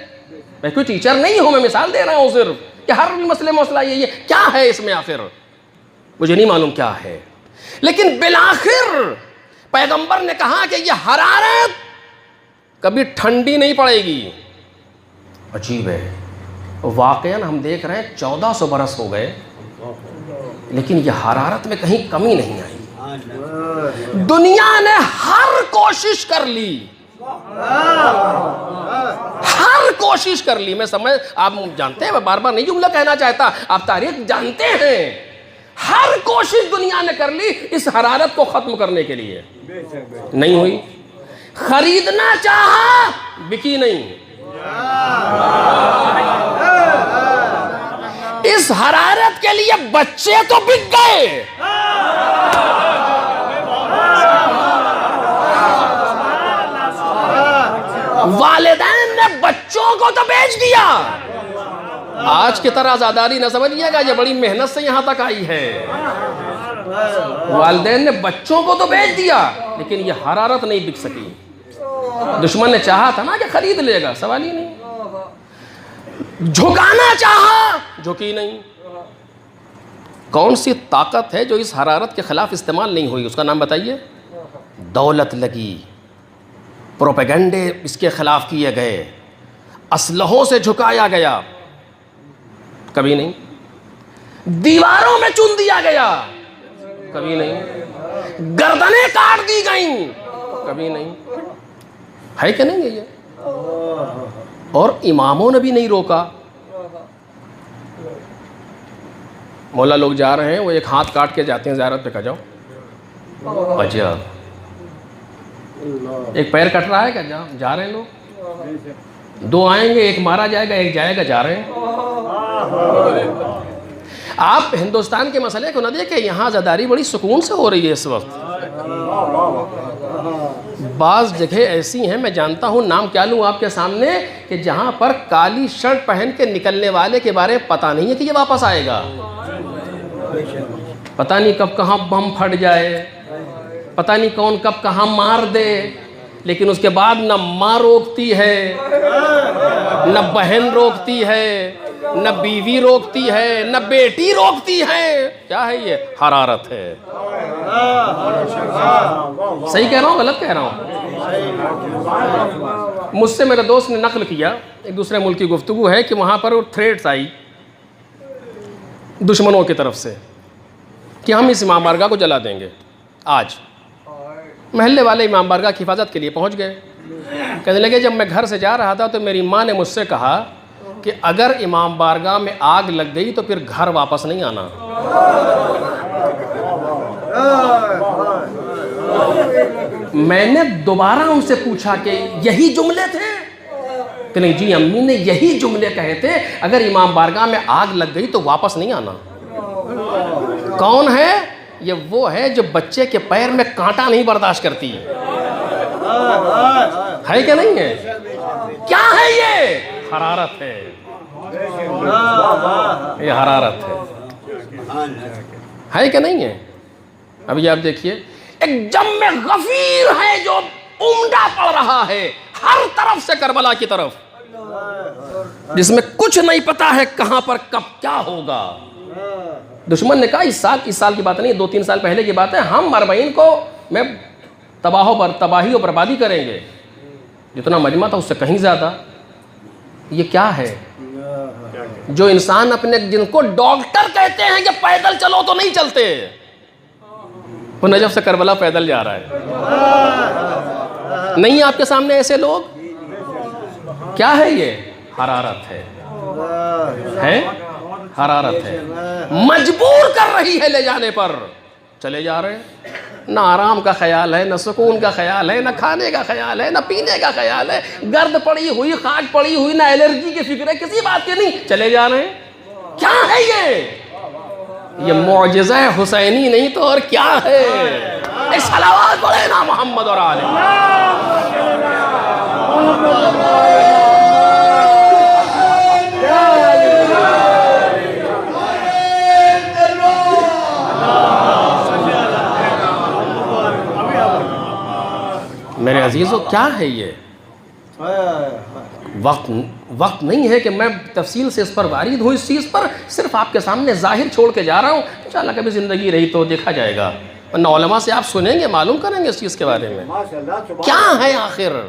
میں کوئی ٹیچر نہیں ہوں, میں مثال دے رہا ہوں صرف کہ ہر مسئلے میں مسئلہ یہی ہے. کیا ہے اس میں آخر مجھے نہیں معلوم کیا ہے, لیکن بالآخر پیغمبر نے کہا کہ یہ حرارت کبھی ٹھنڈی نہیں پڑے گی. عجیب ہے, واقعاً ہم دیکھ رہے ہیں 1400 برس ہو گئے لیکن یہ حرارت میں کہیں کمی نہیں آئی. دنیا نے ہر کوشش کر لی, ہر کوشش کر لی. میں سمجھ, آپ جانتے ہیں, میں بار بار نہیں جملہ کہنا چاہتا, آپ تاریخ جانتے ہیں, ہر کوشش دنیا نے کر لی اس حرارت کو ختم کرنے کے لیے, نہیں ہوئی. خریدنا چاہا, بکی نہیں. اس حرارت کے لیے بچے تو بک گئے, والدین نے بچوں کو تو بیچ دیا. آج کی طرح آزاداری نہ سمجھیے گا, یہ بڑی محنت سے یہاں تک آئی ہے. والدین نے بچوں کو تو بیچ دیا لیکن یہ حرارت نہیں بک سکی. دشمن نے چاہا تھا نا کہ خرید لے گا, سوال ہی نہیں. جھکانا چاہا, جھکی نہیں. کون سی طاقت ہے جو اس حرارت کے خلاف استعمال نہیں ہوئی؟ اس کا نام بتائیے. دولت لگی, پروپیگنڈے اس کے خلاف کیے گئے, اسلحوں سے جھکایا گیا, کبھی نہیں. دیواروں میں چن دیا گیا, کبھی نہیں. گردنیں کاٹ دی گئیں, کبھی نہیں. ہے کہ نہیں یہ؟ اور اماموں نے بھی نہیں روکا. مولا لوگ جا رہے ہیں, وہ ایک ہاتھ کاٹ کے جاتے ہیں زیارت پہ, کہا جاؤ. اچھا, ایک پیر کٹ رہا ہے کیا, جا رہے ہیں لوگ. 2 آئیں گے, ایک مارا جائے گا, ایک جائے گا, جا رہے ہیں. آپ ہندوستان کے مسئلے کو نہ دیکھیں, یہاں زداری بڑی سکون سے ہو رہی ہے اس وقت. بعض جگہ ایسی ہیں, میں جانتا ہوں, نام کیا لوں آپ کے سامنے, کہ جہاں پر کالی شرٹ پہن کے نکلنے والے کے بارے میں پتہ نہیں ہے کہ یہ واپس آئے گا. پتہ نہیں کب کہاں بم پھٹ جائے, پتہ نہیں کون کب کہاں مار دے, لیکن اس کے بعد نہ ماں روکتی ہے, نہ بہن روکتی ہے, نہ بیوی روکتی ہے, نہ بیٹی روکتی ہے. کیا ہے یہ؟ حرارت ہے. صحیح کہہ رہا ہوں, غلط کہہ رہا ہوں؟ مجھ سے میرے دوست نے نقل کیا, ایک دوسرے ملک کی گفتگو ہے, کہ وہاں پر تھریٹس آئی دشمنوں کی طرف سے کہ ہم اس امام بارگاہ کو جلا دیں گے. آج محلے والے امام بارگاہ کی حفاظت کے لیے پہنچ گئے. کہنے لگے جب میں گھر سے جا رہا تھا تو میری ماں نے مجھ سے کہا کہ اگر امام بارگاہ میں آگ لگ گئی تو پھر گھر واپس نہیں آنا. میں نے دوبارہ ان سے پوچھا کہ یہی جملے تھے؟ کہ نہیں جی, امی نے یہی جملے کہے تھے, اگر امام بارگاہ میں آگ لگ گئی تو واپس نہیں آنا. کون ہے یہ؟ وہ ہے جو بچے کے پیر میں کانٹا نہیں برداشت کرتی. ہے کہ نہیں ہے؟ کیا ہے یہ؟ حرارت ہے, یہ حرارت ہے. ہے کہ نہیں ہے؟ ابھی آپ دیکھیے ایک جم غفیر ہے جو عمدہ پڑ رہا ہے ہر طرف سے کربلا کی طرف، جس میں کچھ نہیں پتا ہے کہاں پر کب کیا ہوگا۔ دشمن نے کہا اس سال کی بات نہیں، 2-3 سال پہلے کی بات ہے، ہم 40 کو میں تباہی و بربادی کریں گے۔ جتنا مجمع تھا اس سے کہیں زیادہ۔ یہ کیا ہے؟ جو انسان اپنے جن کو ڈاکٹر کہتے ہیں کہ پیدل چلو تو نہیں چلتے، وہ نجف سے کربلا پیدل جا رہا ہے۔ نہیں آپ کے سامنے ایسے لوگ؟ کیا ہے یہ؟ حرارت ہے، حرارت ہے، مجبور کر رہی ہے لے جانے پر۔ چلے جا رہے ہیں، نہ آرام کا خیال ہے، نہ سکون کا خیال ہے، نہ کھانے کا خیال ہے، نہ پینے کا خیال ہے، گرد پڑی ہوئی، خاک پڑی ہوئی، نہ الرجی کی فکر ہے، کسی بات کی نہیں، چلے جا رہے ہیں۔ کیا ہے یہ معجزہ حسینی نہیں تو اور کیا ہے؟ ایک صلوات پڑھے نا محمد اور آل میرے عزیزو۔ کیا ہے یہ؟ وقت نہیں ہے کہ میں تفصیل سے اس پر وارد ہوں، اس چیز پر صرف آپ کے سامنے ظاہر چھوڑ کے جا رہا ہوں۔ انشاءاللہ کبھی زندگی رہی تو دیکھا جائے گا، ورنہ علماء سے آپ سنیں گے، معلوم کریں گے اس چیز کے بارے میں کیا ہے آخر۔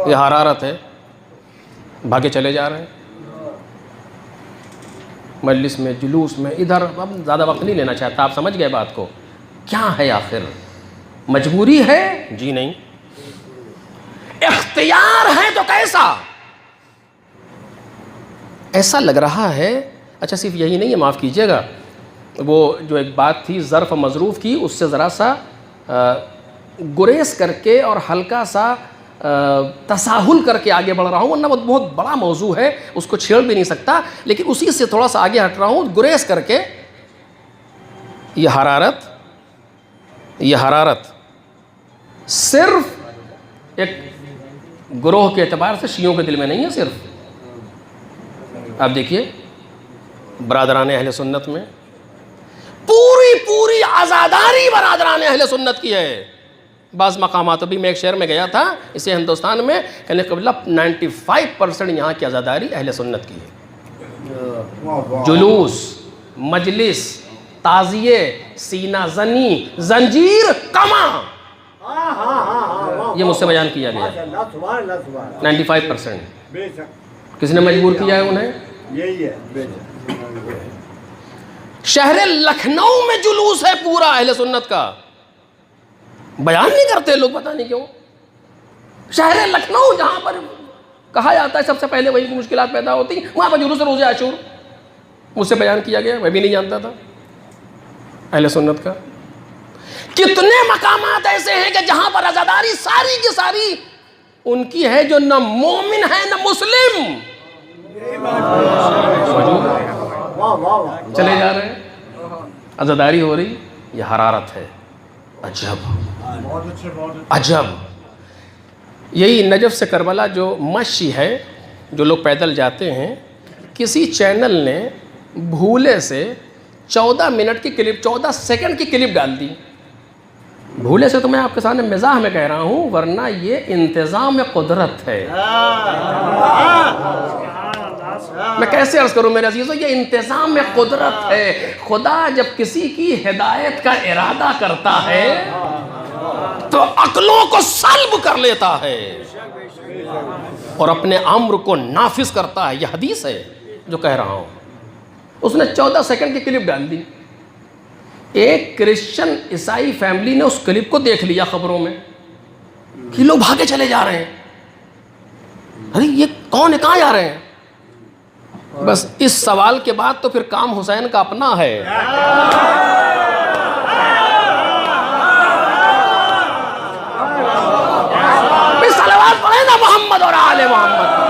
یہ حرارت ہے، بھاگے چلے جا رہے ہیں مجلس میں، جلوس میں، ادھر۔ اب زیادہ وقت نہیں لینا چاہتا، آپ سمجھ گئے بات کو۔ کیا ہے آخر؟ مجبوری ہے؟ جی نہیں۔ اختیار ہے تو کیسا؟ ایسا لگ رہا ہے، اچھا صرف یہی نہیں ہے، معاف کیجئے گا، وہ جو ایک بات تھی ظرف مظروف کی، اس سے ذرا سا گریز کر کے اور ہلکا سا تساہل کر کے آگے بڑھ رہا ہوں، ورنہ وہ بہت بڑا موضوع ہے، اس کو چھیڑ بھی نہیں سکتا، لیکن اسی سے تھوڑا سا آگے ہٹ رہا ہوں گریز کر کے۔ یہ حرارت صرف ایک گروہ کے اعتبار سے شیعوں کے دل میں نہیں ہے صرف۔ آپ دیکھیے برادران اہل سنت میں پوری عزاداری برادران اہل سنت کی ہے۔ بعض مقامات، ابھی میں ایک شہر میں گیا تھا اسے ہندوستان میں، کہنے قبلہ 95% یہاں کی عزاداری اہل سنت کی ہے۔ جلوس، مجلس، تعزیے، سینہ زنی، زنجیر، کما، یہ مجھ سے بیان کیا گیا 95%۔ کس نے مجبور کیا ہے انہیں؟ شہر لکھنؤ میں جلوس ہے پورا اہل سنت کا، بیان نہیں کرتے لوگ، پتہ نہیں کیوں۔ شہر لکھنؤ جہاں پر کہا جاتا ہے سب سے پہلے وہی مشکلات پیدا ہوتی، وہاں پر جلوس روز عاشور مجھ سے بیان کیا گیا، میں بھی نہیں جانتا تھا اہل سنت کا۔ کتنے مقامات ایسے ہیں کہ جہاں پر عزاداری ساری کی ساری ان کی ہے جو نہ مومن ہے نہ مسلم، چلے جا رہے ہیں، عزاداری ہو رہی۔ یہ حرارت ہے، عجب۔ یہی نجف سے کربلا جو مشی ہے، جو لوگ پیدل جاتے ہیں، کسی چینل نے بھولے سے 14 منٹ کی کلپ، 14 سیکنڈ کی کلپ ڈال دی۔ بھولے سے تو میں آپ کے سامنے مزاح میں کہہ رہا ہوں، ورنہ یہ انتظام قدرت ہے۔ میں کیسے عرض کروں میرے عزیزو، یہ انتظام قدرت ہے۔ خدا جب کسی کی ہدایت کا ارادہ کرتا ہے تو عقلوں کو سلب کر لیتا ہے اور اپنے امر کو نافذ کرتا ہے۔ یہ حدیث ہے جو کہہ رہا ہوں۔ اس نے 14 سیکنڈ کی کلپ ڈال دی۔ ایک کرسچن عیسائی فیملی نے اس کلپ کو دیکھ لیا خبروں میں کہ لوگ بھاگے چلے جا رہے ہیں، ارے یہ کون ہے، کہاں جا رہے ہیں؟ بس اس سوال کے بعد تو پھر کام حسین کا اپنا ہے۔ پھر صلوات پڑھیں نا محمد اور آل محمد۔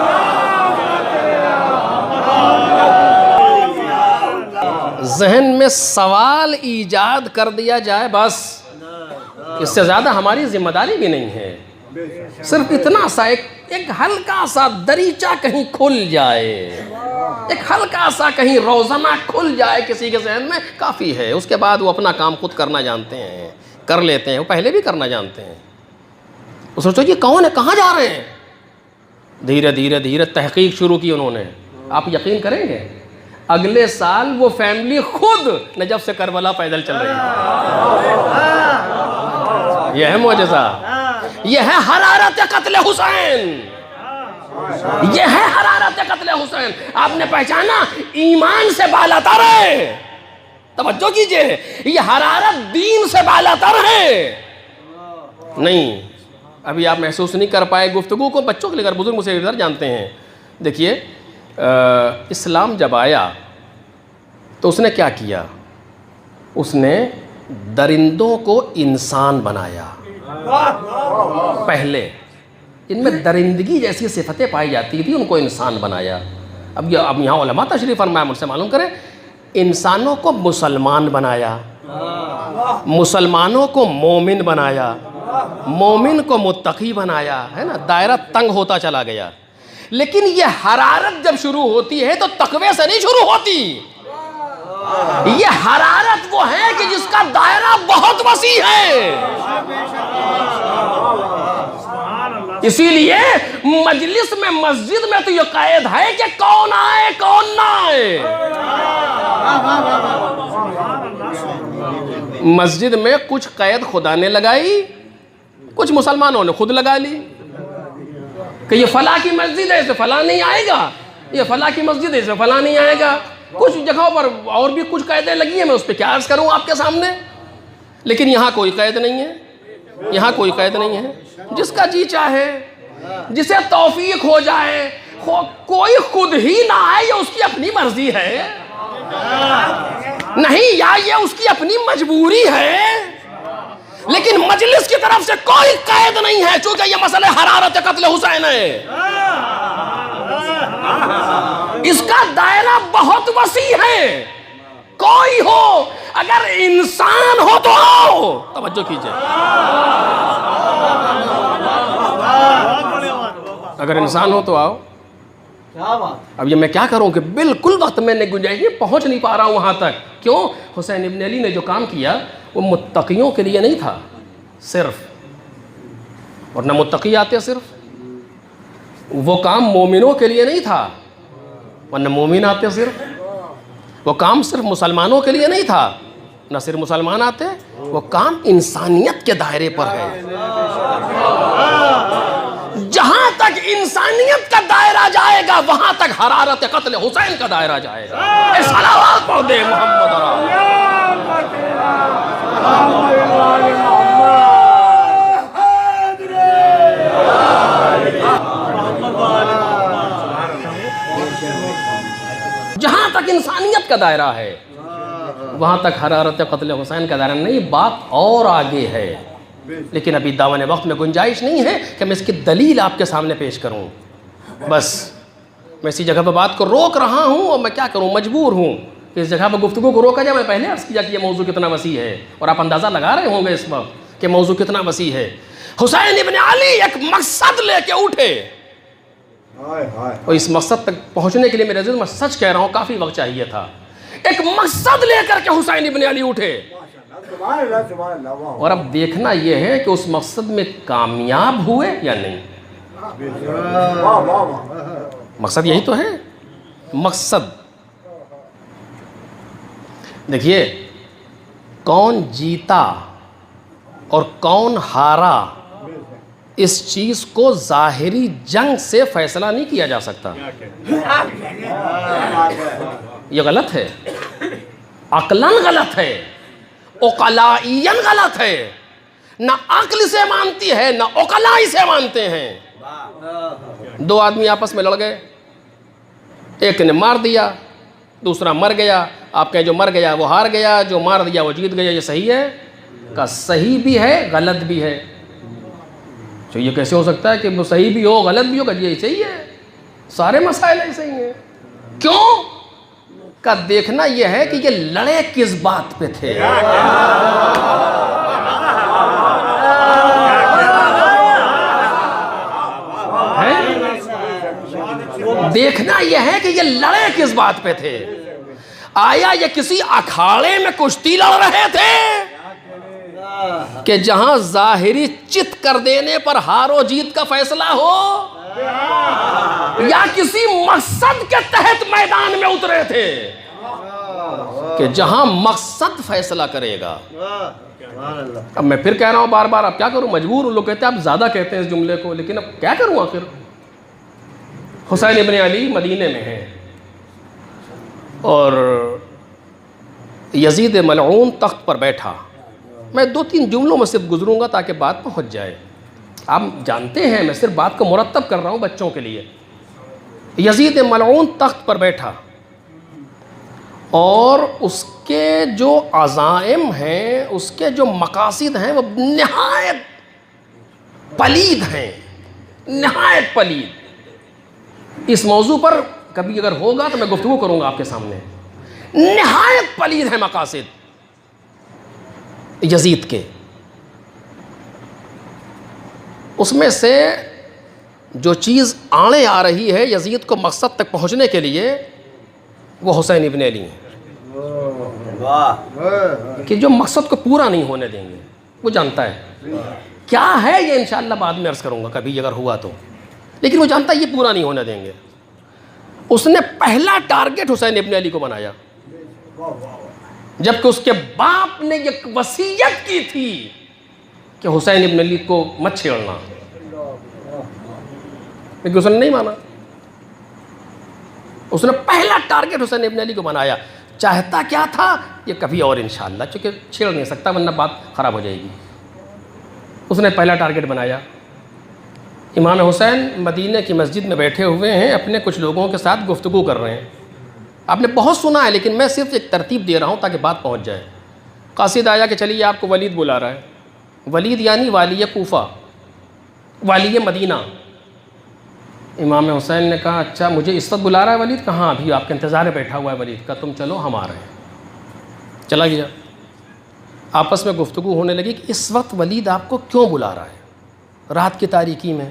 ذہن میں سوال ایجاد کر دیا جائے، بس اس سے زیادہ ہماری ذمہ داری بھی نہیں ہے۔ صرف اتنا سا ایک ہلکا سا دریچہ کہیں کھل جائے، ایک ہلکا سا کہیں روزنہ کھل جائے کسی کے ذہن میں کافی ہے. اس کے بعد وہ اپنا کام خود کرنا جانتے ہیں، کر لیتے ہیں. وہ پہلے بھی کرنا جانتے ہیں. وہ سوچو یہ کون ہے، کہاں جا رہے ہیں؟ دھیرے دھیرے دھیرے تحقیق شروع کی انہوں نے. آپ یقین کریں گے اگلے سال وہ فیملی خود نجف سے کربلا پیدل چل رہی ہے. یہ ہے معجزہ، یہ ہے حرارت قتل حسین، یہ ہے حرارت قتل حسین. آپ نے پہچانا ایمان سے بالا تر ہے. توجہ کیجئے، یہ حرارت دین سے بالا تر ہے. نہیں ابھی آپ محسوس نہیں کر پائے گفتگو کو. بچوں کے لے کر بزرگ مجھ سے ادھر جانتے ہیں. دیکھیے اسلام جب آیا تو اس نے کیا کیا؟ اس نے درندوں کو انسان بنایا. پہلے ان میں درندگی جیسی صفتیں پائی جاتی تھی، ان کو انسان بنایا. اب یہاں علماء تشریف فرمایا، مجھ سے معلوم کریں. انسانوں کو مسلمان بنایا، مسلمانوں کو مومن بنایا، مومن کو متقی بنایا، ہے نا. دائرہ تنگ ہوتا چلا گیا. لیکن یہ حرارت جب شروع ہوتی ہے تو تقوی سے نہیں شروع ہوتی. یہ حرارت وہ ہے کہ جس کا دائرہ بہت وسیع ہے. اسی لیے مجلس میں، مسجد میں تو یہ قید ہے کہ کون آئے کون نہ آئے. مسجد میں کچھ قید خدا نے لگائی، کچھ مسلمانوں نے خود لگا لی کہ یہ فلاں کی مسجد ہے اس میں فلاں نہیں آئے گا، یہ فلاں کی مسجد ہے اس میں فلاں نہیں آئے گا. کچھ جگہوں پر اور بھی کچھ قیدیں لگی ہیں، میں اس پہ کیا عرض کروں آپ کے سامنے. لیکن یہاں کوئی قید نہیں ہے، یہاں کوئی قید نہیں ہے. جس کا جی چاہے، جسے توفیق ہو جائے، کوئی خود ہی نہ آئے، یہ اس کی اپنی مرضی ہے. نہیں، یا یہ اس کی اپنی مجبوری ہے. لیکن مجلس کی طرف سے کوئی قید نہیں ہے، چونکہ یہ مسئلہ حرارت قتل حسین ہے. اس کا دائرہ بہت وسیع ہے. کوئی ہو، اگر انسان ہو تو آؤ. توجہ کیجئے، اگر انسان ہو تو آؤ. اب یہ میں کیا کروں کہ بالکل وقت میں نے گنجائش نہیں، پہنچ نہیں پا رہا ہوں وہاں تک. کیوں؟ حسین ابن علی نے جو کام کیا وہ متقیوں کے لیے نہیں تھا صرف، اور نہ متقی آتے صرف. وہ کام مومنوں کے لیے نہیں تھا، ورنہ مومن آتے صرف. وہ کام صرف مسلمانوں کے لیے نہیں تھا، نہ صرف مسلمان آتے. وہ کام انسانیت کے دائرے پر ہے. جہاں تک انسانیت کا دائرہ جائے گا وہاں تک حرارت قتل حسین کا دائرہ جائے گا. صلوات پڑھ دے محمد. جہاں تک انسانیت کا دائرہ ہے وہاں تک حرارت قتل حسین کا دائرہ نہیں. بات اور آگے ہے، لیکن ابھی داون وقت میں گنجائش نہیں ہے کہ میں اس کی دلیل آپ کے سامنے پیش کروں. بس میں اسی جگہ پہ بات کو روک رہا ہوں، اور میں کیا کروں، مجبور ہوں کہ اس جگہ پہ گفتگو کو روکا جائے. میں پہلے عرض کیا کہ یہ موضوع کتنا وسیع ہے، اور آپ اندازہ لگا رہے ہوں گے اس وقت کہ موضوع کتنا وسیع ہے. حسین ابن علی ایک مقصد لے کے اٹھے، اور اس مقصد تک پہنچنے کے لیے میرے عزیز میں سچ کہہ رہا ہوں کافی وقت چاہیے تھا. ایک مقصد لے کر کے حسین ابن علی اٹھے، اور اب دیکھنا یہ ہے کہ اس مقصد میں کامیاب ہوئے یا نہیں. مقصد یہی تو ہے. مقصد دیکھیے، کون جیتا اور کون ہارا اس چیز کو ظاہری جنگ سے فیصلہ نہیں کیا جا سکتا. یہ غلط ہے، عقلاً غلط ہے، عقلائیاً غلط ہے. نہ عقل سے مانتی ہے نہ عقلائی سے مانتے ہیں. دو آدمی آپس میں لڑ گئے، ایک نے مار دیا، دوسرا مر گیا. آپ کہیں جو مر گیا وہ ہار گیا، جو مار دیا وہ جیت گیا. یہ صحیح ہے؟ کہ صحیح بھی ہے غلط بھی ہے. تو یہ کیسے ہو سکتا ہے کہ وہ صحیح بھی ہو غلط بھی ہو؟ کہ یہ صحیح ہے، سارے مسائل ایسے ہی ہیں. کیوں؟ کا دیکھنا یہ ہے کہ یہ لڑے کس بات پہ تھے. دیکھنا یہ ہے کہ یہ لڑے کس بات پہ تھے. آیا یہ کسی اکھاڑے میں کشتی لڑ رہے تھے کہ جہاں ظاہری چت کر دینے پر ہار و جیت کا فیصلہ ہو، یا کسی مقصد کے تحت میدان میں اترے تھے کہ جہاں مقصد فیصلہ کرے گا؟ اب میں پھر کہہ رہا ہوں بار بار، اب کیا کروں، مجبور ہوں. لوگ کہتے ہیں آپ زیادہ کہتے ہیں اس جملے کو، لیکن اب کیا کروں آخر. حسین ابن علی مدینے میں ہیں اور یزید ملعون تخت پر بیٹھا. میں 2-3 جملوں میں صرف گزروں گا تاکہ بات پہنچ جائے. آپ جانتے ہیں میں صرف بات کو مرتب کر رہا ہوں بچوں کے لیے. یزید ملعون تخت پر بیٹھا اور اس کے جو عزائم ہیں، اس کے جو مقاصد ہیں وہ نہایت پلید ہیں، نہایت پلید. اس موضوع پر کبھی اگر ہوگا تو میں گفتگو کروں گا آپ کے سامنے. نہایت پلید ہیں مقاصد یزید کے. اس میں سے جو چیز آڑے آ رہی ہے یزید کو مقصد تک پہنچنے کے لیے، وہ حسین ابن علی ہیں کہ جو مقصد کو پورا نہیں ہونے دیں گے. وہ جانتا ہے کیا ہے، یہ انشاءاللہ بعد میں عرض کروں گا کبھی اگر ہوا تو، لیکن وہ جانتا ہے یہ پورا نہیں ہونے دیں گے. اس نے پہلا ٹارگٹ حسین ابن علی کو بنایا، جبکہ اس کے باپ نے یہ وصیت کی تھی کہ حسین ابن علی کو مت چھیڑنا، لیکن اس نے نہیں مانا. اس نے پہلا ٹارگٹ حسین ابن علی کو بنایا. چاہتا کیا تھا یہ کبھی اور انشاءاللہ، چونکہ چھیڑ نہیں سکتا ورنہ بات خراب ہو جائے گی. اس نے پہلا ٹارگٹ بنایا. امام حسین مدینہ کی مسجد میں بیٹھے ہوئے ہیں، اپنے کچھ لوگوں کے ساتھ گفتگو کر رہے ہیں. آپ نے بہت سنا ہے لیکن میں صرف ایک ترتیب دے رہا ہوں تاکہ بات پہنچ جائے. قاصد آیا کہ چلیے آپ کو ولید بلا رہا ہے. ولید یعنی والی کوفہ، والی مدینہ. امام حسین نے کہا اچھا مجھے اس وقت بلا رہا ہے ولید؟ کہاں ابھی آپ کے انتظار میں بیٹھا ہوا ہے ولید کا، تم چلو ہم آ رہے ہیں. چلا گیا. آپس میں گفتگو ہونے لگی کہ اس وقت ولید آپ کو کیوں بلا رہا ہے رات کی تاریکی میں؟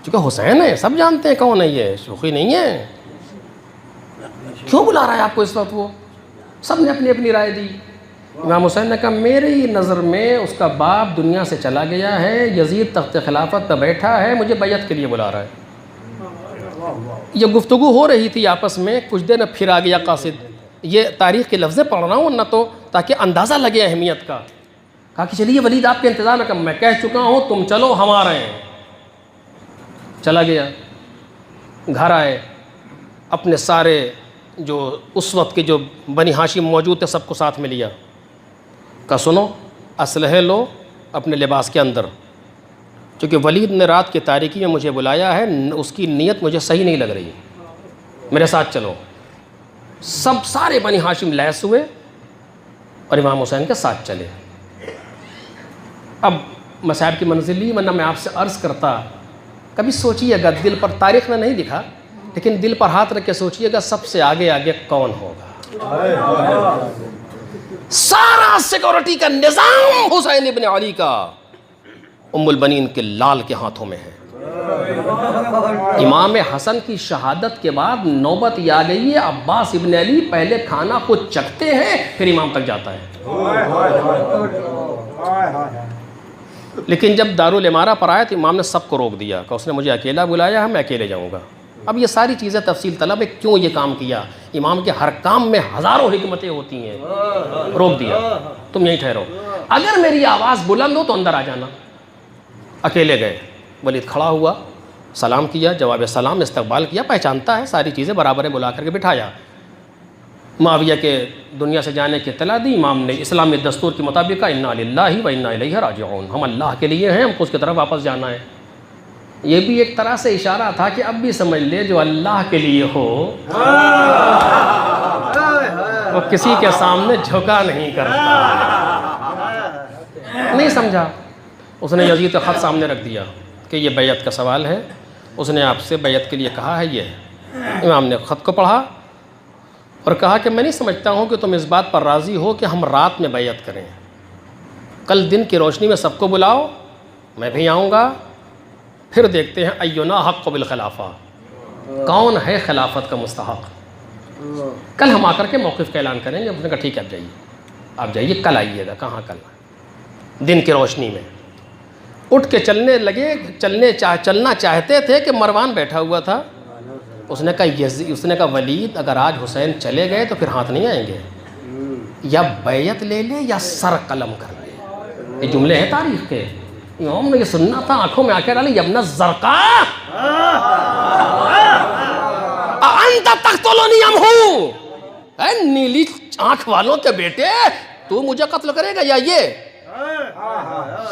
چونکہ حسین ہے، سب جانتے ہیں کون ہے، یہ شوخی نہیں ہے. کیوں بلا رہا ہے آپ کو اس وقت؟ وہ سب نے اپنی اپنی رائے دی. امام حسین نے کہا میری نظر میں اس کا باپ دنیا سے چلا گیا ہے، یزید تخت خلافت پہ بیٹھا ہے، مجھے بیعت کے لیے بلا رہا ہے. یہ گفتگو ہو رہی تھی آپس میں. کچھ دیر پھر آ گیا قاصد. یہ تاریخ کے لفظیں پڑھ رہا ہوں نہ تو تاکہ اندازہ لگے اہمیت کا. کہا کہ چلیے ولید آپ کے انتظار میں، میں کہہ چکا ہوں تم چلو ہم آ رہے ہیں. چلا گیا. گھر آئے، اپنے سارے جو اس وقت کے جو بنی ہاشم موجود تھے سب کو ساتھ میں لیا. کہا سنو اسلحے لو اپنے لباس کے اندر، چونکہ ولید نے رات کی تاریکی میں مجھے بلایا ہے، اس کی نیت مجھے صحیح نہیں لگ رہی، میرے ساتھ چلو. سب سارے بنی ہاشم لیس ہوئے اور امام حسین کے ساتھ چلے. اب مصائب کی منزل لی، ورنہ میں آپ سے عرض کرتا، کبھی سوچیے گا دل پر، تاریخ میں نہیں لکھا لیکن دل پر ہاتھ رکھ کے سوچیے گا سب سے آگے آگے کون ہوگا. سارا سیکورٹی کا نظام حسین ابن علی کا ام البنین کے لال کے ہاتھوں میں ہے. امام حسن کی شہادت کے بعد نوبت یہ آ گئی ہے عباس ابن علی پہلے کھانا خود چکھتے ہیں پھر امام تک جاتا ہے. لیکن جب دارالامارہ پر آیا تو امام نے سب کو روک دیا کہ اس نے مجھے اکیلا بلایا ہے، میں اکیلے جاؤں گا. اب یہ ساری چیزیں تفصیل طلب ہے کیوں یہ کام کیا. امام کے ہر کام میں ہزاروں حکمتیں ہوتی ہیں. روک دیا تم یہیں ٹھہرو، اگر میری آواز بلند ہو تو اندر آ جانا. اکیلے گئے. ولید کھڑا ہوا، سلام کیا، جواب سلام، استقبال کیا، پہچانتا ہے ساری چیزیں برابر ہے، بلا کر کے بٹھایا. معاویہ کے دنیا سے جانے کی اطلاع دی. امام نے اسلامی دستور کے مطابق کہا انا للہ و انا الیہ راجعون، ہم اللہ کے لیے ہیں، ہم کو اس کی طرف واپس جانا ہے. یہ بھی ایک طرح سے اشارہ تھا کہ اب بھی سمجھ لے جو اللہ کے لیے ہو وہ کسی کے سامنے جھکا نہیں کرتا. نہیں سمجھا. اس نے یزید کا خط سامنے رکھ دیا کہ یہ بیعت کا سوال ہے، اس نے آپ سے بیعت کے لیے کہا ہے یہ. امام نے خط کو پڑھا اور کہا کہ میں نہیں سمجھتا ہوں کہ تم اس بات پر راضی ہو کہ ہم رات میں بیعت کریں. کل دن کی روشنی میں سب کو بلاؤ، میں بھی آؤں گا، پھر دیکھتے ہیں اینا حق بالخلافہ، کون ہے خلافت کا مستحق. کل ہم آ کر کے موقف کا اعلان کریں گے. اس نے کہا ٹھیک ہے آپ جائیے کل آئیے گا. کہاں کل؟ دن کی روشنی میں. اٹھ کے چلنے لگے. چلنا چاہتے تھے کہ مروان بیٹھا ہوا تھا. اس نے کہا ولید اگر آج حسین چلے گئے تو پھر ہاتھ نہیں آئیں گے. یا بیعت لے لے یا سر قلم کر لے. یہ جملے ہیں تاریخ کے. امام نے یہ سننا تھا, آنکھوں میں آنکھیں ڈالی. ابن الزرقاء انت تقتلنی ام ہوں, اے نیلی آنکھ والوں کے بیٹے تو مجھے قتل کرے گا یا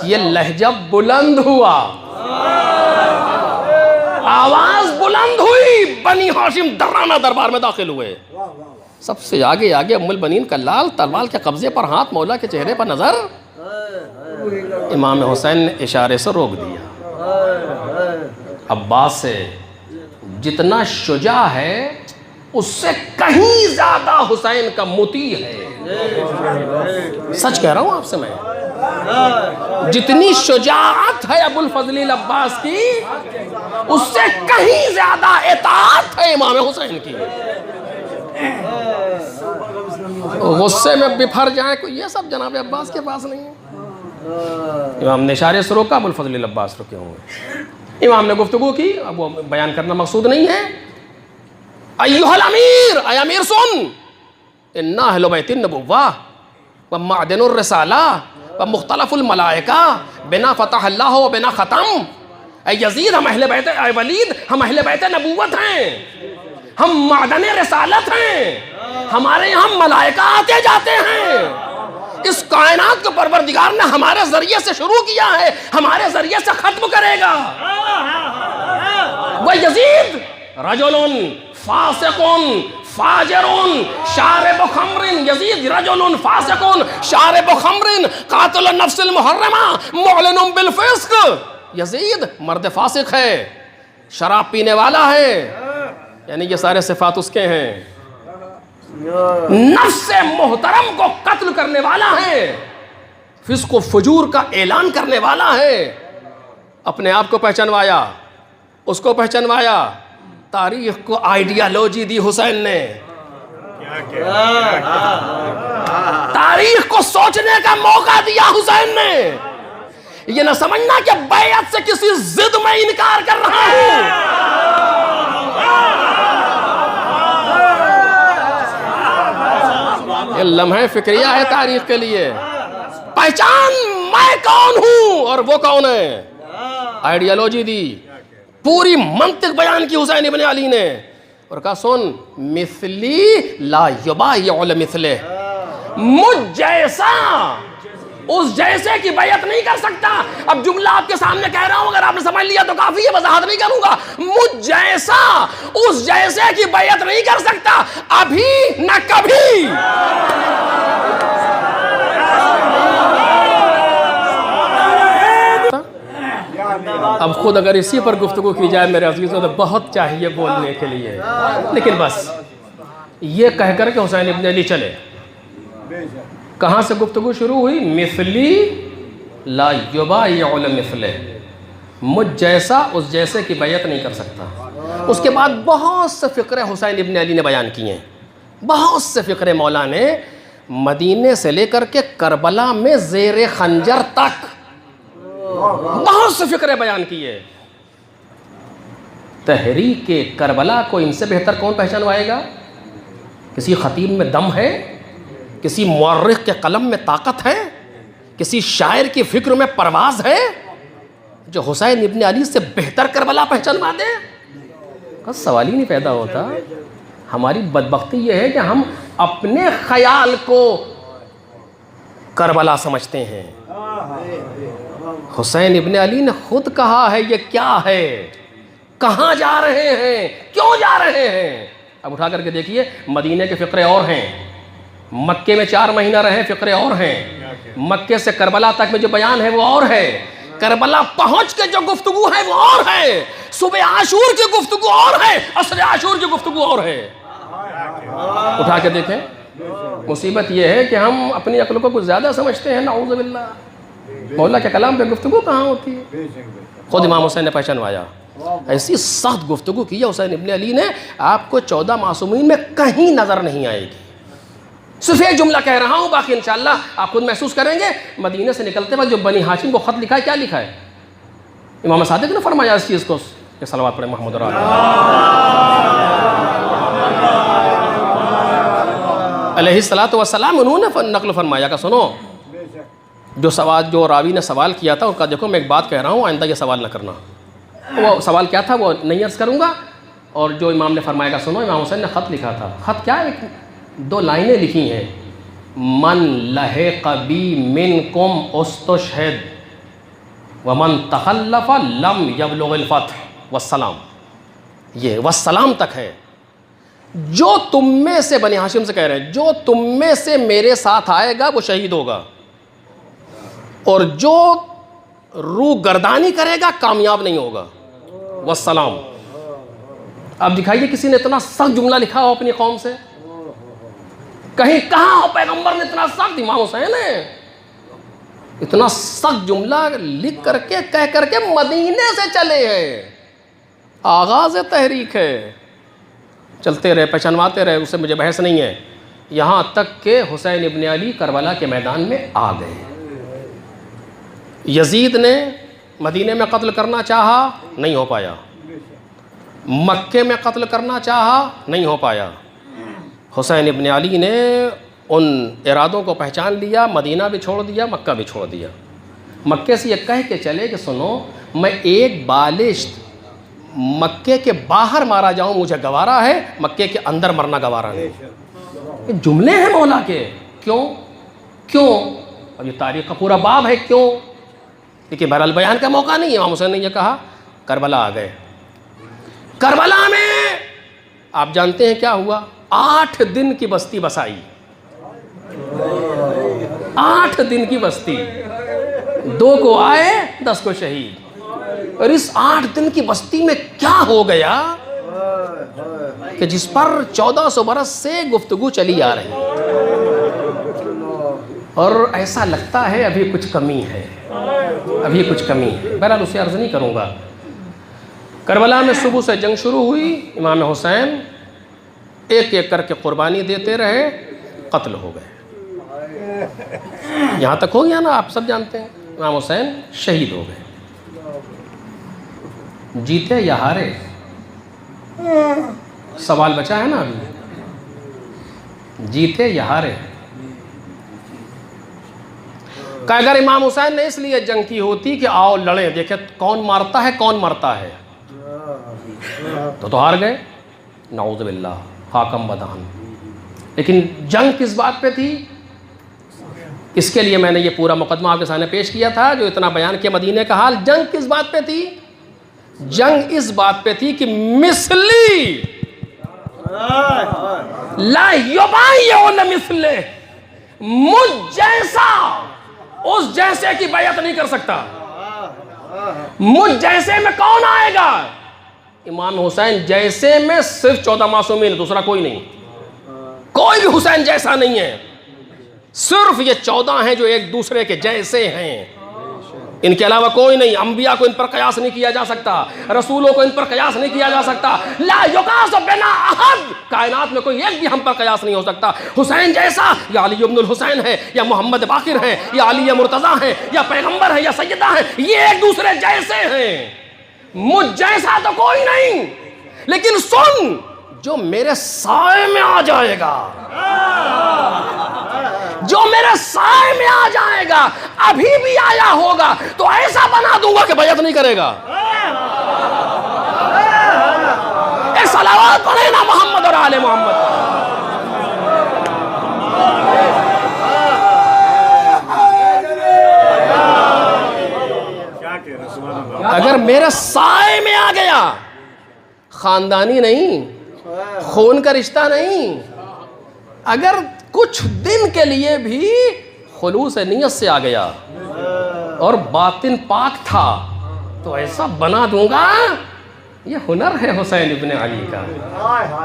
یہ لہجہ بلند ہوا, آواز بلند ہوئی. بنی ہاشم درانہ دربار میں داخل ہوئے. سب سے آگے ام البنین کا لال تلوار کے قبضے پر ہاتھ, مولا کے چہرے پر نظر. امام حسین نے اشارے سے روک دیا. عباس سے جتنا شجاع ہے اس سے کہیں زیادہ حسین کا مطیع ہے. سچ کہہ رہا ہوں آپ سے میں. جتنی شجاعت ہے ابو الفضل العباس کی اس سے کہیں زیادہ اطاعت ہے امام حسین کی. غصے میں بپھر جائیں کوئی, یہ سب جناب عباس کے پاس نہیں ہے. امام نے اشارے سے روکا, ابو الفضل العباس رکے ہوئے. امام نے گفتگو کی. اب وہ بیان کرنا مقصود نہیں ہے. ایھا الامیر, اے امیر سن, انا اہل بیت النبوہ ومعدن الرسالہ ومختلف الملائکہ بنا فتح اللہ و بنا ختم. اے یزید ہم اہل بیت, اے ولید ہم اہل بیت نبوت ہیں, ہم معدن رسالت ہیں, ہمارے یہاں ملائکہ آتے جاتے ہیں. اس کائنات کو پروردگار نے ہمارے ذریعے سے شروع کیا ہے, ہمارے ذریعے سے ختم کرے گا. وہ یزید رجل فاسق فاجر شارب خمر, یزید رجل فاسق شارب خمر قاتل النفس المحرمہ معلن بالفسق. یزید مرد فاسق ہے, شراب پینے والا ہے, یعنی یہ سارے صفات اس کے ہیں. نفس محترم کو قتل کرنے والا ہے, فسق و فجور کا اعلان کرنے والا ہے. اپنے آپ کو پہچانوایا, اس کو پہچانوایا. تاریخ کو آئیڈیالوجی دی حسین نے, تاریخ کو سوچنے کا موقع دیا حسین نے. یہ نہ سمجھنا کہ بیعت سے کسی ضد میں انکار کر رہا ہوں. یہ لمحہ فکریہ ہے تاریخ کے لیے. پہچان میں کون ہوں اور وہ کون ہے. آئیڈیالوجی دی, پوری منطق بیان کی حسین ابن علی نے, اور کہا سن مثلی لا یبایع لمثلہ, مجھ جیسا اس جیسے کی بیعت نہیں کر سکتا. اب جملہ آپ کے سامنے کہہ رہا ہوں, اگر آپ نے سمجھ لیا تو کافی ہے, وضاحت نہیں کروں گا. مجھ جیسا اس جیسے کی بیعت نہیں کر سکتا ابھی نہ کبھی. اب خود اگر اسی پر گفتگو کی جائے میرے عزیزوں تو بہت چاہیے بولنے کے لیے, لیکن بس یہ کہہ کر کہ حسین ابن علی چلے. کہاں سے گفتگو شروع ہوئی؟ مثلی لا یبایع لمثلہ, مجھ جیسا اس جیسے کی بیعت نہیں کر سکتا. اس کے بعد بہت سے فقرے حسین ابن علی نے بیان کیے ہیں, بہت سے فقرے مولا نے, مدینے سے لے کر کے کربلا میں زیر خنجر تک بہت سے فقرے بیان کیے. تحریک کربلا کو ان سے بہتر کون پہچانوائے گا؟ کسی خطیب میں دم ہے, کسی مورخ کے قلم میں طاقت ہے, کسی شاعر کی فکر میں پرواز ہے جو حسین ابن علی سے بہتر کربلا پہچانوا دے؟ سوال ہی نہیں پیدا ہوتا. ہماری بدبختی یہ ہے کہ ہم اپنے خیال کو کربلا سمجھتے ہیں. حسین ابن علی نے خود کہا ہے یہ کیا ہے, کہاں جا رہے ہیں, کیوں جا رہے ہیں. اب اٹھا کر کے دیکھیے, مدینے کے فقرے اور ہیں, مکے میں 4 مہینہ رہے فقرے اور ہیں, مکے سے کربلا تک میں جو بیان ہے وہ اور ہے, کربلا پہنچ کے جو گفتگو ہے وہ اور ہے, صبح عاشور کی گفتگو اور ہے, عصر عاشور کی گفتگو اور ہے. اٹھا کے دیکھیں. مصیبت یہ ہے کہ ہم اپنی عقل کو کچھ زیادہ سمجھتے ہیں, نعوذ باللہ. مولا کے کلام پہ گفتگو کہاں ہوتی ہے؟ خود امام حسین نے پہچانوایا. ایسی سخت گفتگو کی ہے حسین ابن علی نے، آپ کو 14 معصومین میں کہیں نظر نہیں آئے گی. صرف ایک جملہ کہہ رہا ہوں، باقی انشاءاللہ آپ خود محسوس کریں گے. مدینہ سے نکلتے وقت جو بنی ہاشم کو خط لکھا ہے، کیا لکھا ہے؟ امام صادق نے فرمایا اس چیز کو کہ صلوات پڑھیں محمد علیہ الصلوۃ والسلام. انہوں نے نقل فرمایا کہ سنو، جو راوی نے سوال کیا تھا ان کا، دیکھو میں ایک بات کہہ رہا ہوں، آئندہ یہ سوال نہ کرنا. وہ سوال کیا تھا وہ نہیں عرض کروں گا. اور جو امام نے فرمایا کہ سنو، امام حسین نے خط لکھا تھا. خط کیا ہے؟ 2 لائنیں لکھی ہیں، من لحق بی منکم استشہد ومن تخلف لم یبلغ الفتح والسلام. یہ والسلام تک ہے. جو تم میں سے، بنی ہاشم سے کہہ رہے ہیں، جو تم میں سے میرے ساتھ آئے گا وہ شہید ہوگا، اور جو روح گردانی کرے گا کامیاب نہیں ہوگا. والسلام. اب دکھائیے کسی نے اتنا سخت جملہ لکھا ہو اپنی قوم سے؟ کہیں کہاں ہو پیغمبر نے اتنا سخت؟ امام حسین نے اتنا سخت جملہ لکھ کر کے، کہہ کر کے مدینے سے چلے ہیں. آغاز تحریک ہے، چلتے رہے، پہچانواتے رہے، اس سے مجھے بحث نہیں ہے. یہاں تک کہ حسین ابن علی کربلا کے میدان میں آ گئے. یزید نے مدینے میں قتل کرنا چاہا، نہیں ہو پایا. مکے میں قتل کرنا چاہا، نہیں ہو پایا. حسین ابن علی نے ان ارادوں کو پہچان لیا، مدینہ بھی چھوڑ دیا، مکہ بھی چھوڑ دیا. مکے سے یہ کہہ کے چلے کہ سنو، میں ایک بالشت مکے کے باہر مارا جاؤں مجھے گوارا ہے، مکے کے اندر مرنا گوارا نہیں. یہ جملے ہیں مولا کے. کیوں؟ اب یہ تاریخ کا پورا باب ہے کیوں، لیکن بہرحال بیان کا موقع نہیں ہے. امام حسین نے یہ کہا. کربلا آ گئے. کربلا میں آپ جانتے ہیں کیا ہوا؟ 8 دن کی بستی بسائی. 8 دن کی بستی، 2 کو آئے 10 کو شہید. اور اس 8 دن کی بستی میں کیا ہو گیا کہ جس پر 1400 برس سے گفتگو چلی آ رہی، اور ایسا لگتا ہے ابھی کچھ کمی ہے، ابھی کچھ کمی ہے. بہرحال اسے عرض نہیں کروں گا. کربلا میں صبح سے جنگ شروع ہوئی. امام حسین ایک ایک کر کے قربانی دیتے رہے، قتل ہو گئے. یہاں تک ہو گیا نا، آپ سب جانتے ہیں. امام حسین شہید ہو گئے. جیتے یا ہارے سوال بچا ہے نا ابھی. جیتے یا ہارے. کہ اگر امام حسین نے اس لیے جنگ کی ہوتی کہ آؤ لڑیں، دیکھیں کون مارتا ہے کون مرتا ہے، تو ہار گئے. نعوذ باللہ، حاکم بدان. لیکن جنگ کس بات پہ تھی؟ اس کے لیے میں نے یہ پورا مقدمہ آپ کے سامنے پیش کیا تھا، جو اتنا بیان کیا مدینے کا حال. جنگ کس بات پہ تھی؟ جنگ اس بات پہ تھی کہ مثلی لا یبایعون مثلہ، مجھ جیسا اس جیسے کی بیعت نہیں کر سکتا. مجھ جیسے میں کون آئے گا؟ امام حسین جیسے میں صرف 14 معصومین، دوسرا کوئی نہیں. کوئی بھی حسین جیسا نہیں ہے، صرف یہ 14 ہیں جو ایک دوسرے کے جیسے ہیں. ان کے علاوہ کوئی نہیں. انبیاء کو ان پر قیاس نہیں کیا جا سکتا، رسولوں کو ان پر قیاس نہیں کیا جا سکتا. لا یقاس بنا احد، کائنات میں کوئی ایک بھی ہم پر قیاس نہیں ہو سکتا. حسین جیسا یا علی ابن الحسین ہے، یا محمد باقر ہے، یا علی مرتضیٰ ہے، یا پیغمبر ہے، یا سیدہ ہے، یہ ایک دوسرے جیسے ہیں. مجھ جیسا تو کوئی نہیں. لیکن سن، جو میرے سائے میں آ جائے گا، جو میرے سائے میں آ جائے گا، ابھی بھی آیا ہوگا تو ایسا بنا دوں گا کہ بیعت نہیں کرے گا. ایک صلوات پڑھیں نا محمد اور آل محمد. اگر میرے سائے میں آ گیا، خاندانی نہیں، خون کا رشتہ نہیں، اگر کچھ دن کے لیے بھی خلوص نیت سے آ گیا اور باطن پاک تھا، تو ایسا بنا دوں گا. یہ ہنر ہے حسین ابن علی کا.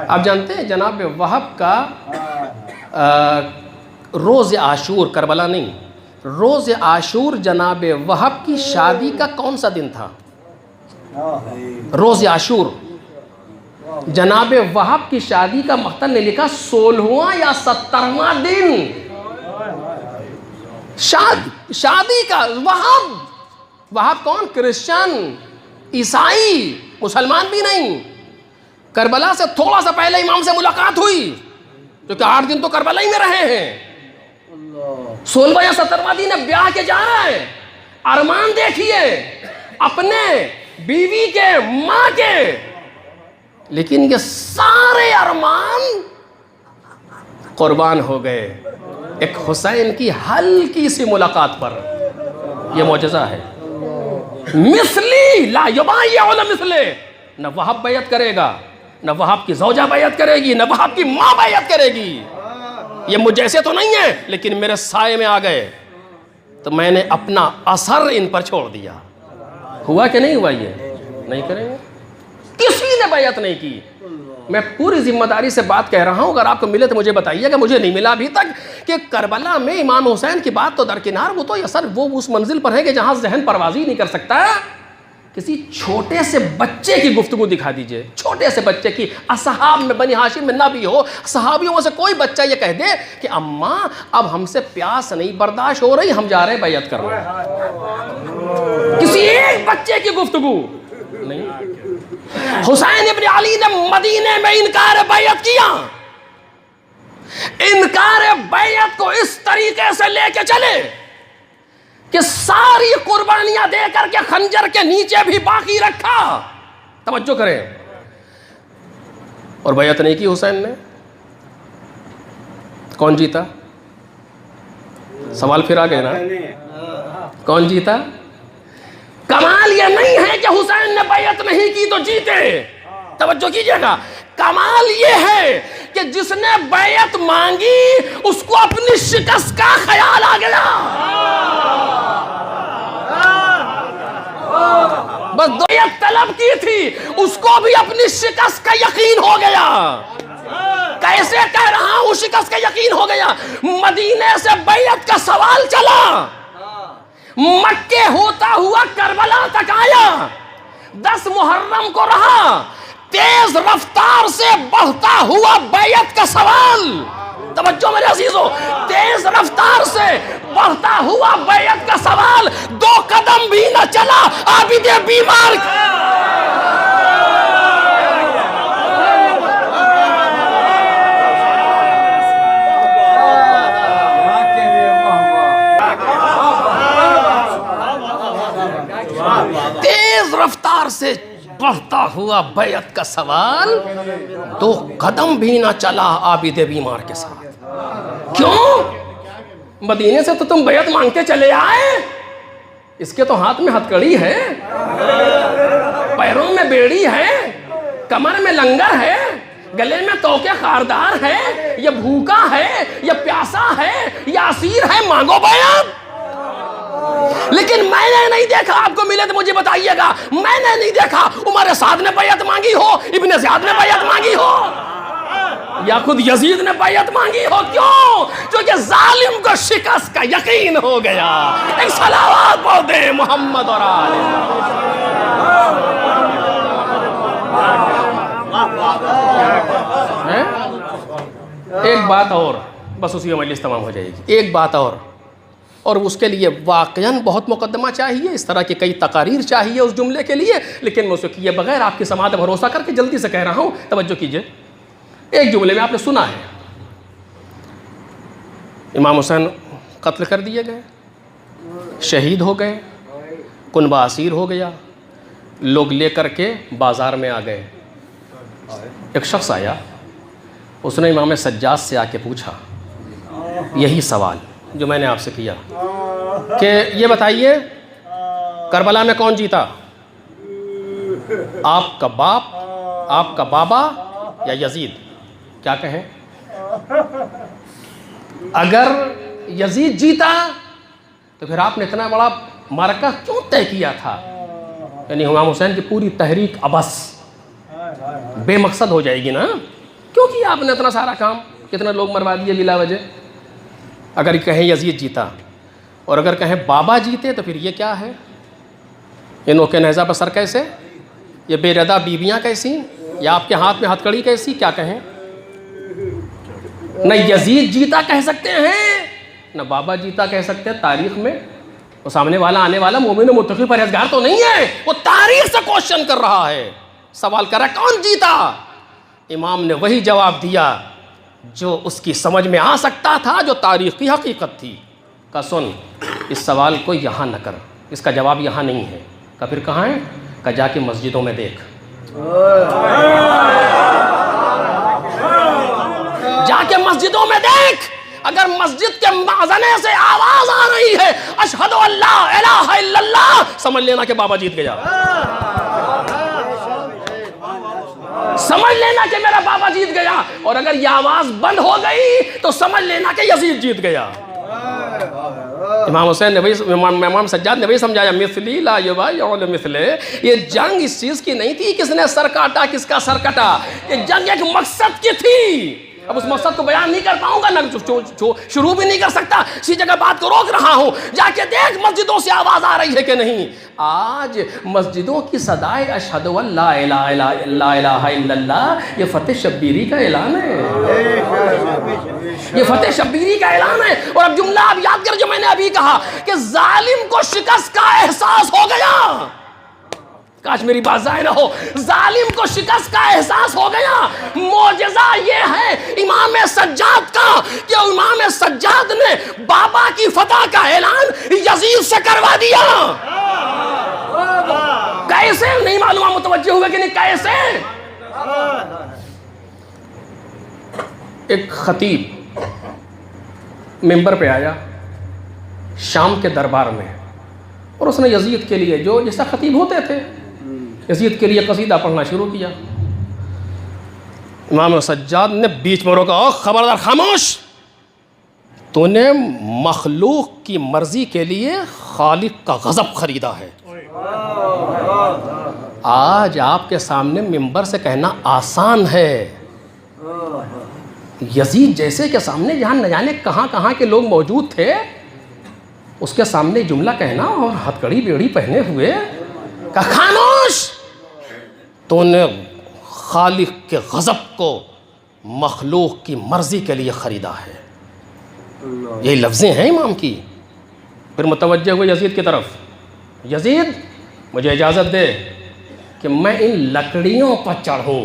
آپ جانتے ہیں جناب وہب کا روز عاشور، کربلا نہیں، روز عاشور جناب وہب کی شادی کا کون سا دن تھا؟ روز عاشور جناب وہب کی شادی کا مقتل نے لکھا 16واں یا 17واں دن شادی کا. وہب کون؟ کرسچن، عیسائی، مسلمان بھی نہیں. کربلا سے تھوڑا سا پہلے امام سے ملاقات ہوئی کیونکہ 8 دن تو کربلا ہی میں رہے ہیں. 16واں یا 17واں دن اب بیاہ کے جا رہا ہے. ارمان دیکھیے اپنے بیوی کے، ماں کے، لیکن یہ سارے ارمان قربان ہو گئے ایک حسین کی ہلکی سی ملاقات پر. یہ معجزہ ہے. مثلی لا یبایع مثلے، نہ وہب بیعت کرے گا، نہ وہب کی زوجہ بیعت کرے گی، نہ وہب کی ماں بیعت کرے گی. یہ مجھ جیسے تو نہیں ہے لیکن میرے سائے میں آ گئے تو میں نے اپنا اثر ان پر چھوڑ دیا. ہوا کہ نہیں ہوا؟ یہ نہیں کریں گے. کسی نے بیعت نہیں کی. میں پوری ذمہ داری سے بات کہہ رہا ہوں، اگر آپ کو ملے تو مجھے بتائیے کہ مجھے نہیں ملا ابھی تک کہ کربلا میں امام حسین کی بات تو درکنار، وہ تو اثر وہ اس منزل پر ہے کہ جہاں ذہن پروازی نہیں کر سکتا. کسی چھوٹے سے بچے کی گفتگو دکھا دیجئے، چھوٹے سے بچے کی. اصحاب میں بنی ہاشم میں نہ بھی ہو، صحابیوں میں سے کوئی بچہ یہ کہہ دے کہ اماں اب ہم سے پیاس نہیں برداشت ہو رہی، ہم جا رہے ہیں بیعت کرنے. کسی ایک بچے کی گفتگو نہیں. حسین ابن علی نے مدینے میں انکار بیعت کیا. انکار بیعت کو اس طریقے سے لے کے چلے کہ ساری قربانیاں دے کر کے خنجر کے نیچے بھی باقی رکھا. توجہ کریں. اور بیعت نہیں کی حسین نے. کون جیتا؟ سوال پھر آ گئے نا. کون جیتا؟ کمال یہ نہیں ہے کہ حسین نے بیعت نہیں کی تو جیتے. توجہ کیجئے گا. کمال یہ ہے کہ جس نے بیعت مانگی اس کو اپنی شکست کا خیال آ گیا. بس بیعت طلب کی تھی، اس کو بھی اپنی شکست کا یقین ہو گیا. کیسے کہہ رہا ہوں شکست کا یقین ہو گیا؟ مدینے سے بیعت کا سوال چلا، مکے ہوتا ہوا کربلا تک آیا، 10 محرم کو رہا. تیز رفتار سے بڑھتا ہوا بیعت کا سوال. توجہ میرے عزیزو، تیز رفتار سے بڑھتا ہوا بیعت کا سوال 2 قدم بھی نہ چلا عابد بیمار. تیز رفتار سے بڑھتا ہوا بیعت کا سوال 2 قدم بھی نہ چلا عابد بیمار کے ساتھ. کیوں؟ مدینے سے تو تم بیعت مانگ کے چلے آئے، اس کے تو ہاتھ میں ہتکڑی ہے، پیروں میں بیڑی ہے، کمر میں لنگر ہے، گلے میں توکے خاردار ہے. یہ بھوکا ہے، یہ پیاسا ہے، یہ اسیر ہے، مانگو بیعت. لیکن میں نے نہیں دیکھا، آپ کو ملے تو مجھے بتائیے گا، میں نے نہیں دیکھا عمر سعد نے بیعت مانگی ہو، ابن زیاد نے بیعت مانگی ہو، یا خود یزید نے بیعت مانگی ہو. کیوں؟ کیونکہ ظالم کو شکست کا یقین ہو گیا. ایک صلوات پڑھ دیں محمد اور آل. ایک بات اور، بس اسی میں مجلس تمام ہو جائے گی. ایک بات اور اس کے لیے واقعاً بہت مقدمہ چاہیے، اس طرح کی کئی تقاریر چاہیے اس جملے کے لیے، لیکن میں اسے کیے بغیر آپ کی سماعت بھروسہ کر کے جلدی سے کہہ رہا ہوں. توجہ کیجئے. ایک جملے میں آپ نے سنا ہے امام حسین قتل کر دیے گئے، شہید ہو گئے، کنبہ اسیر ہو گیا، لوگ لے کر کے بازار میں آ گئے. ایک شخص آیا، اس نے امام سجاد سے آ کے پوچھا یہی سوال جو میں نے آپ سے کیا کہ یہ بتائیے کربلا میں کون جیتا، آپ کا باپ، آپ کا بابا یا یزید؟ کیا کہیں؟ اگر یزید جیتا تو پھر آپ نے اتنا بڑا معرکہ کیوں طے کیا تھا؟ یعنی امام حسین کی پوری تحریک ابس بے مقصد ہو جائے گی نا. کیوں کیا آپ نے اتنا سارا کام، کتنے لوگ مروا دیے بلا وجہ؟ اگر کہیں یزید جیتا اور اگر کہیں بابا جیتے تو پھر یہ کیا ہے؟ یہ نوکے نیزہ پر سر کیسے؟ یہ بے ردا بیویاں کیسی، یا آپ کے ہاتھ میں ہتھکڑی کیسی، کیا کہیں؟ نہ یزید جیتا کہہ سکتے ہیں، نہ بابا جیتا کہہ سکتے ہیں تاریخ میں. وہ سامنے والا آنے والا مومن و متقی پرہیزگار تو نہیں ہے، وہ تاریخ سے کوشچن کر رہا ہے، سوال کر رہا ہے کون جیتا. امام نے وہی جواب دیا جو اس کی سمجھ میں آ سکتا تھا، جو تاریخ کی حقیقت تھی. کہا سن، اس سوال کو یہاں نہ کر، اس کا جواب یہاں نہیں ہے. کہا پھر کہاں ہے؟ کہا جا کے مسجدوں میں دیکھ، جا کے مسجدوں میں دیکھ. اگر مسجد کے مأذنے سے آواز آ رہی ہے اشہد ان لا الہ الا اللہ، سمجھ لینا کہ بابا جیت گیا، سمجھ لینا کہ میرا بابا جیت گیا. اور اگر یہ آواز بند ہو گئی تو سمجھ لینا کہ یزید جیت گیا. امام حسین نے وہی، امام سجاد نے وہی سمجھایا، مثلی لا یبایع مثلے. یہ جنگ اس چیز کی نہیں تھی کس نے سر کاٹا کس کا سر کٹا، یہ جنگ ایک مقصد کی تھی. اب اس مقصد کو بیان نہیں کر پاؤں گا، نہ شروع بھی نہیں کر سکتا، اسی جگہ بات کو روک رہا ہوں. جا کے دیکھ مسجدوں سے آواز آ رہی ہے کہ نہیں. آج مسجدوں کی صدائے اشہد ان لا الہ الا اللہ، یہ فتح شبیری کا اعلان ہے، یہ فتح شبیری کا اعلان ہے. اور اب جملہ آپ یاد کر جو میں نے ابھی کہا کہ ظالم کو شکست کا احساس ہو گیا. کاش میری بات ضائع نہ ہو. ظالم کو شکست کا احساس ہو گیا. معجزہ یہ ہے امام سجاد کا کہ امام سجاد نے بابا کی فتح کا اعلان یزید سے کروا دیا. کیسے نہیں معلوم، متوجہ ہوئے کہ نہیں کیسے. ایک خطیب منبر پہ آیا شام کے دربار میں، اور اس نے یزید کے لیے، جو جیسا خطیب ہوتے تھے، یزید کے لیے قصیدہ پڑھنا شروع کیا. امام سجاد نے بیچ میں روکا، خبردار خاموش، تو نے مخلوق کی مرضی کے لیے خالق کا غضب خریدا ہے. آج آپ کے سامنے منبر سے کہنا آسان ہے، یزید جیسے کے سامنے جہاں نہ جانے کہاں کہاں کے لوگ موجود تھے، اس کے سامنے جملہ کہنا اور ہتھکڑی بیڑی پہنے ہوئے کہ خاموش، تو نے خالق کے غضب کو مخلوق کی مرضی کے لیے خریدا ہے. یہی لفظیں ہیں امام کی. پھر متوجہ ہوئے یزید کی طرف، یزید مجھے اجازت دے کہ میں ان لکڑیوں پر چڑھوں.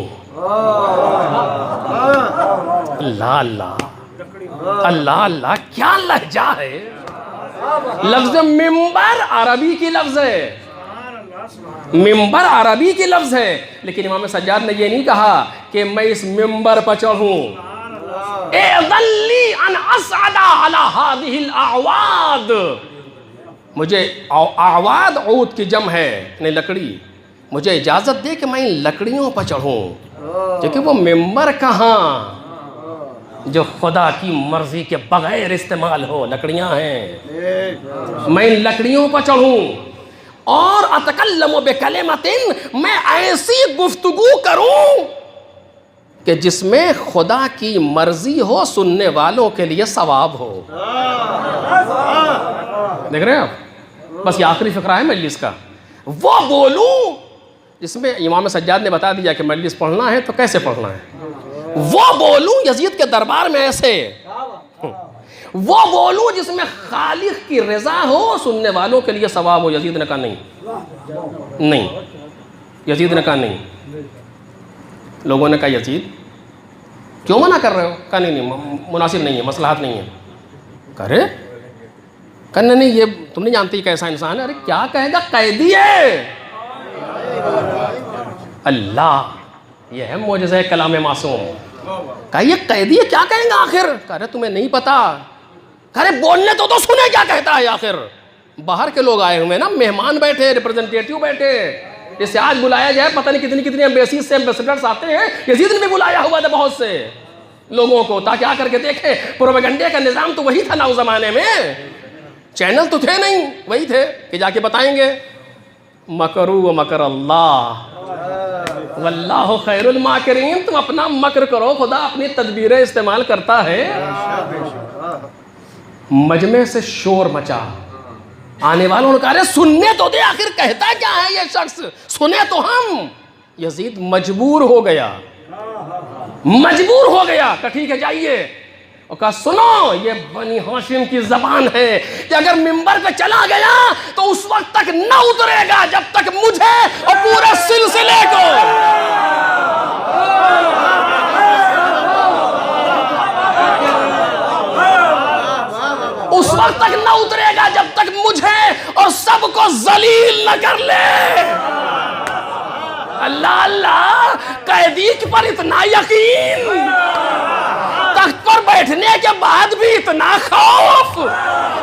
اللہ اللہ اللہ اللہ، کیا لہجہ ہے. لفظ منبر عربی کی لفظ ہے، منبر عربی کی لفظ ہے، لیکن امام سجاد نے یہ نہیں کہا کہ میں اس منبر پر چڑھوں. اذن لی ان اصعد علی هذه الاعواد، مجھے اعواد عود کی جمع ہے یعنی لکڑی، مجھے اجازت دے کہ میں ان لکڑیوں پر چڑھوں. کیونکہ وہ منبر کہاں جو خدا کی مرضی کے بغیر استعمال ہو، لکڑیاں ہیں. میں ان لکڑیوں پر چڑھوں اور اتکلم بکلمۃ، میں ایسی گفتگو کروں کہ جس میں خدا کی مرضی ہو، سننے والوں کے لیے ثواب ہو. دیکھ رہے ہیں آپ، بس یہ آخری فقرہ ہے مجلس کا. وہ بولوں جس میں امام سجاد نے بتا دیا کہ مجلس پڑھنا ہے تو کیسے پڑھنا ہے. وہ بولوں یزید کے دربار میں ایسے، وہ بولوں جس میں خالق کی رضا ہو، سننے والوں کے لیے ثواب ہو. یزید نے کہا نہیں، یزید نے کہا نہیں. لوگوں نے کہا یزید کیوں منع کر رہے ہو؟ کہا نہیں مناسب نہیں ہے، مصلحت نہیں ہے. کہا نہیں یہ تم نہیں جانتی کیسا انسان ہے. ارے کیا کہے گا، قیدی ہے. اللہ، یہ ہے معجزہ کلام معصوم. کہا یہ قیدی ہے، کیا کہیں گا آخر؟ کہا تمہیں نہیں پتا. کہا بولنے تو سنے کیا کہتا ہے آخر. باہر کے لوگ آئے ہوئے نا، مہمان بیٹھے، ریپرزنٹیٹیو بیٹھے، جسے آج بلایا جائے پتہ نہیں کتنی کتنی ایمبیسیز سے ایمبیسڈرز آتے ہیں. یزید نے بھی بلایا ہوا تھا بہت سے لوگوں کو تاکہ آ کر کے دیکھیں. پروپیگنڈے کا نظام تو وہی تھا نا اس زمانے میں، چینل تو تھے نہیں، وہی تھے کہ جا کے بتائیں گے مکروا ومکر اللہ واللہ خیر الماکرین. تم اپنا مکر کرو، خدا اپنی تدبیریں استعمال کرتا ہے. مجمع سے شور مچا، آنے والوں نے کہا رہے سننے تو دے، آخر کہتا کیا ہے یہ شخص، سنے تو ہم. یزید مجبور ہو گیا کہ ٹھیک ہے جائیے، اور کہا سنو یہ بنی ہاشم کی زبان ہے کہ اگر منبر پہ چلا گیا تو اس وقت تک نہ اترے گا جب تک مجھے اور پورے سلسلے کو اس وقت تک نہ اترے گا جب تک مجھے اور سب کو ذلیل نہ کر لے۔ اللہ اللہ، قیدی پر اتنا یقین، تخت پر بیٹھنے کے بعد بھی اتنا خوف۔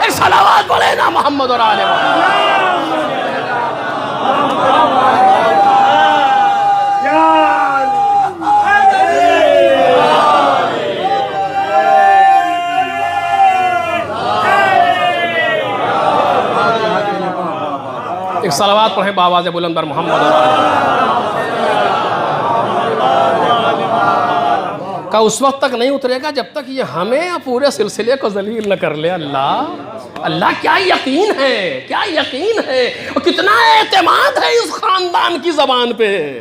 ایک صلوات پڑھے نا محمد اور آل محمد۔ ایک صلوات پڑھیں بآواز بلند بر محمد اور آل محمد۔ کہ اس وقت تک نہیں اترے گا جب تک یہ ہمیں پورے سلسلے کو ذلیل نہ کر لے۔ اللہ کیا یقین ہے، کیا یقین ہے، اور کتنا اعتماد ہے اس خاندان کی زبان پہ۔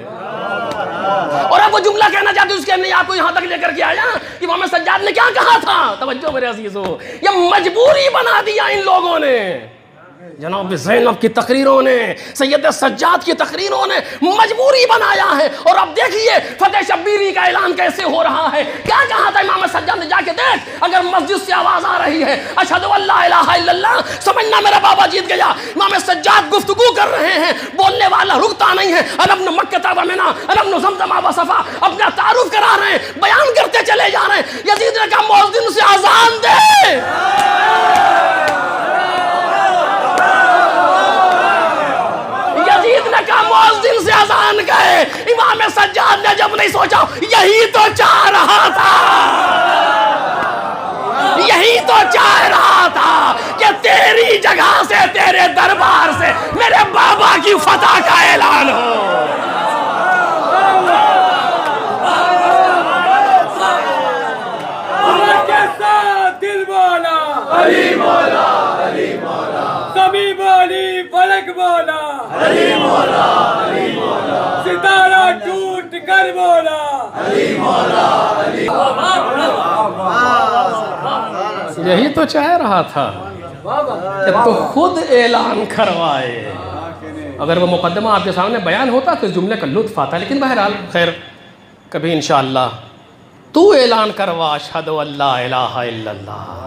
اور اب وہ جملہ کہنا چاہتے ہیں، اس کے نہیں آپ کو یہاں تک لے کر کے آیا کہ محمد سجاد نے کیا کہا تھا۔ توجہ میرے عزیزو، یہ مجبوری بنا دیا ان لوگوں نے۔ جناب زینب کی تقریروں نے، سید سجاد کی تقریروں نے مجبوری بنایا ہے۔ اور اب دیکھیے فتح شبیری کا اعلان کیسے ہو رہا ہے۔ کیا کہا تھا امام سجاد نے؟ جا کے دیکھ، اگر مسجد سے آواز آ رہی ہے اشہد ان لا الہ الا اللہ، سمجھنا میرا بابا جیت گیا۔ امام سجاد گفتگو کر رہے ہیں، بولنے والا رکتا نہیں ہے۔ انا ابن مکہ و منا، انا ابن زمزم و صفا، اپنا تعارف کرا رہے ہیں، بیان کرتے چلے جا رہے ہیں۔ یزید نے کہا مؤذن سے اذان دے۔ مؤذن سے اذان گئے۔ امام سجاد نے جب نہیں سوچا، یہی تو چاہ رہا تھا، یہی تو چاہ رہا تھا کہ تیری جگہ سے، تیرے دربار سے میرے بابا کی فتح کا اعلان ہو۔ دل مولا علی مولا، علی مولا کبھی بولی فلک مولا، علی مولا، علی مولا ستارہ ٹوٹ کر بولا، علی مولا، علی یہی تو چاہ رہا تھا کہ تو خود اعلان کروائے۔ اگر وہ مقدمہ آپ کے سامنے بیان ہوتا تو اس جملے کا لطف آتا، لیکن بہرحال خیر کبھی انشاءاللہ تو اعلان کروا اشہد ان لا الہ الا اللہ،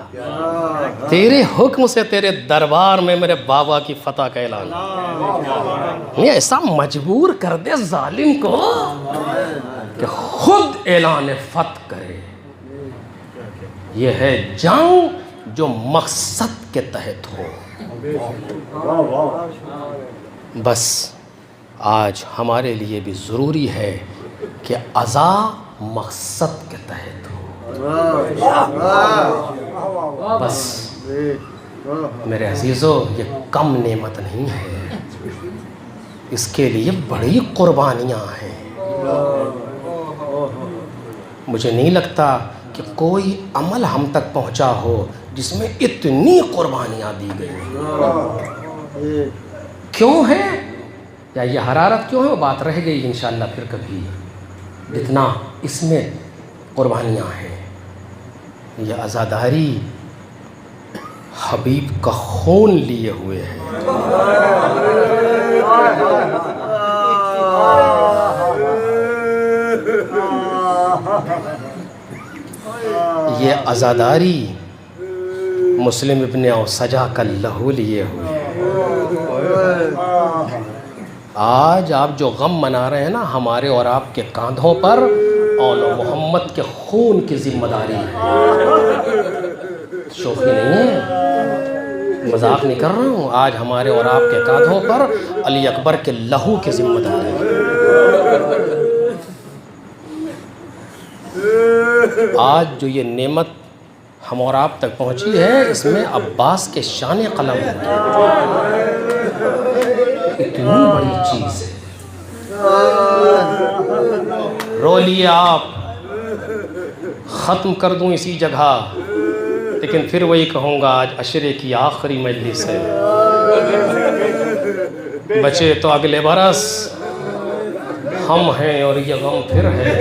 تیرے حکم سے تیرے دربار میں میرے بابا کی فتح کا اعلان۔ یہ ایسا مجبور کر دے ظالم کو کہ خود اعلان فتح کرے۔ یہ ہے جنگ جو مقصد کے تحت ہو۔ بس آج ہمارے لیے بھی ضروری ہے کہ عزا مقصد کے تحت ہو۔ بس میرے عزیزو، یہ کم نعمت نہیں ہے، اس کے لیے بڑی قربانیاں ہیں۔ مجھے نہیں لگتا کہ کوئی عمل ہم تک پہنچا ہو جس میں اتنی قربانیاں دی گئی۔ کیوں ہے یا یہ حرارت کیوں ہے، وہ بات رہ گئی انشاءاللہ پھر کبھی۔ جتنا اس میں قربانیاں ہیں، یہ عزاداری حبیب کا خون لیے ہوئے ہے۔ یہ عزاداری مسلم ابن اوسجا کا لہو لیے ہوئے ہے۔ آج آپ جو غم منا رہے ہیں نا، ہمارے اور آپ کے کاندھوں پر آل محمد کے خون کی ذمہ داری ہے۔ شوخی نہیں ہے، مذاق نہیں کر رہا ہوں۔ آج ہمارے اور آپ کے کاندھوں پر علی اکبر کے لہو کی ذمہ داری ہے۔ آج جو یہ نعمت ہم اور آپ تک پہنچی ہے، اس میں عباس کے شان قلم ہے۔ اتنی بڑی چیز ہے۔ رو لیے آپ، ختم کر دوں اسی جگہ، لیکن پھر وہی کہوں گا آج عشرے کی آخری مجلس ہے۔ بچے تو اگلے برس، ہم ہیں اور یہ غم پھر ہے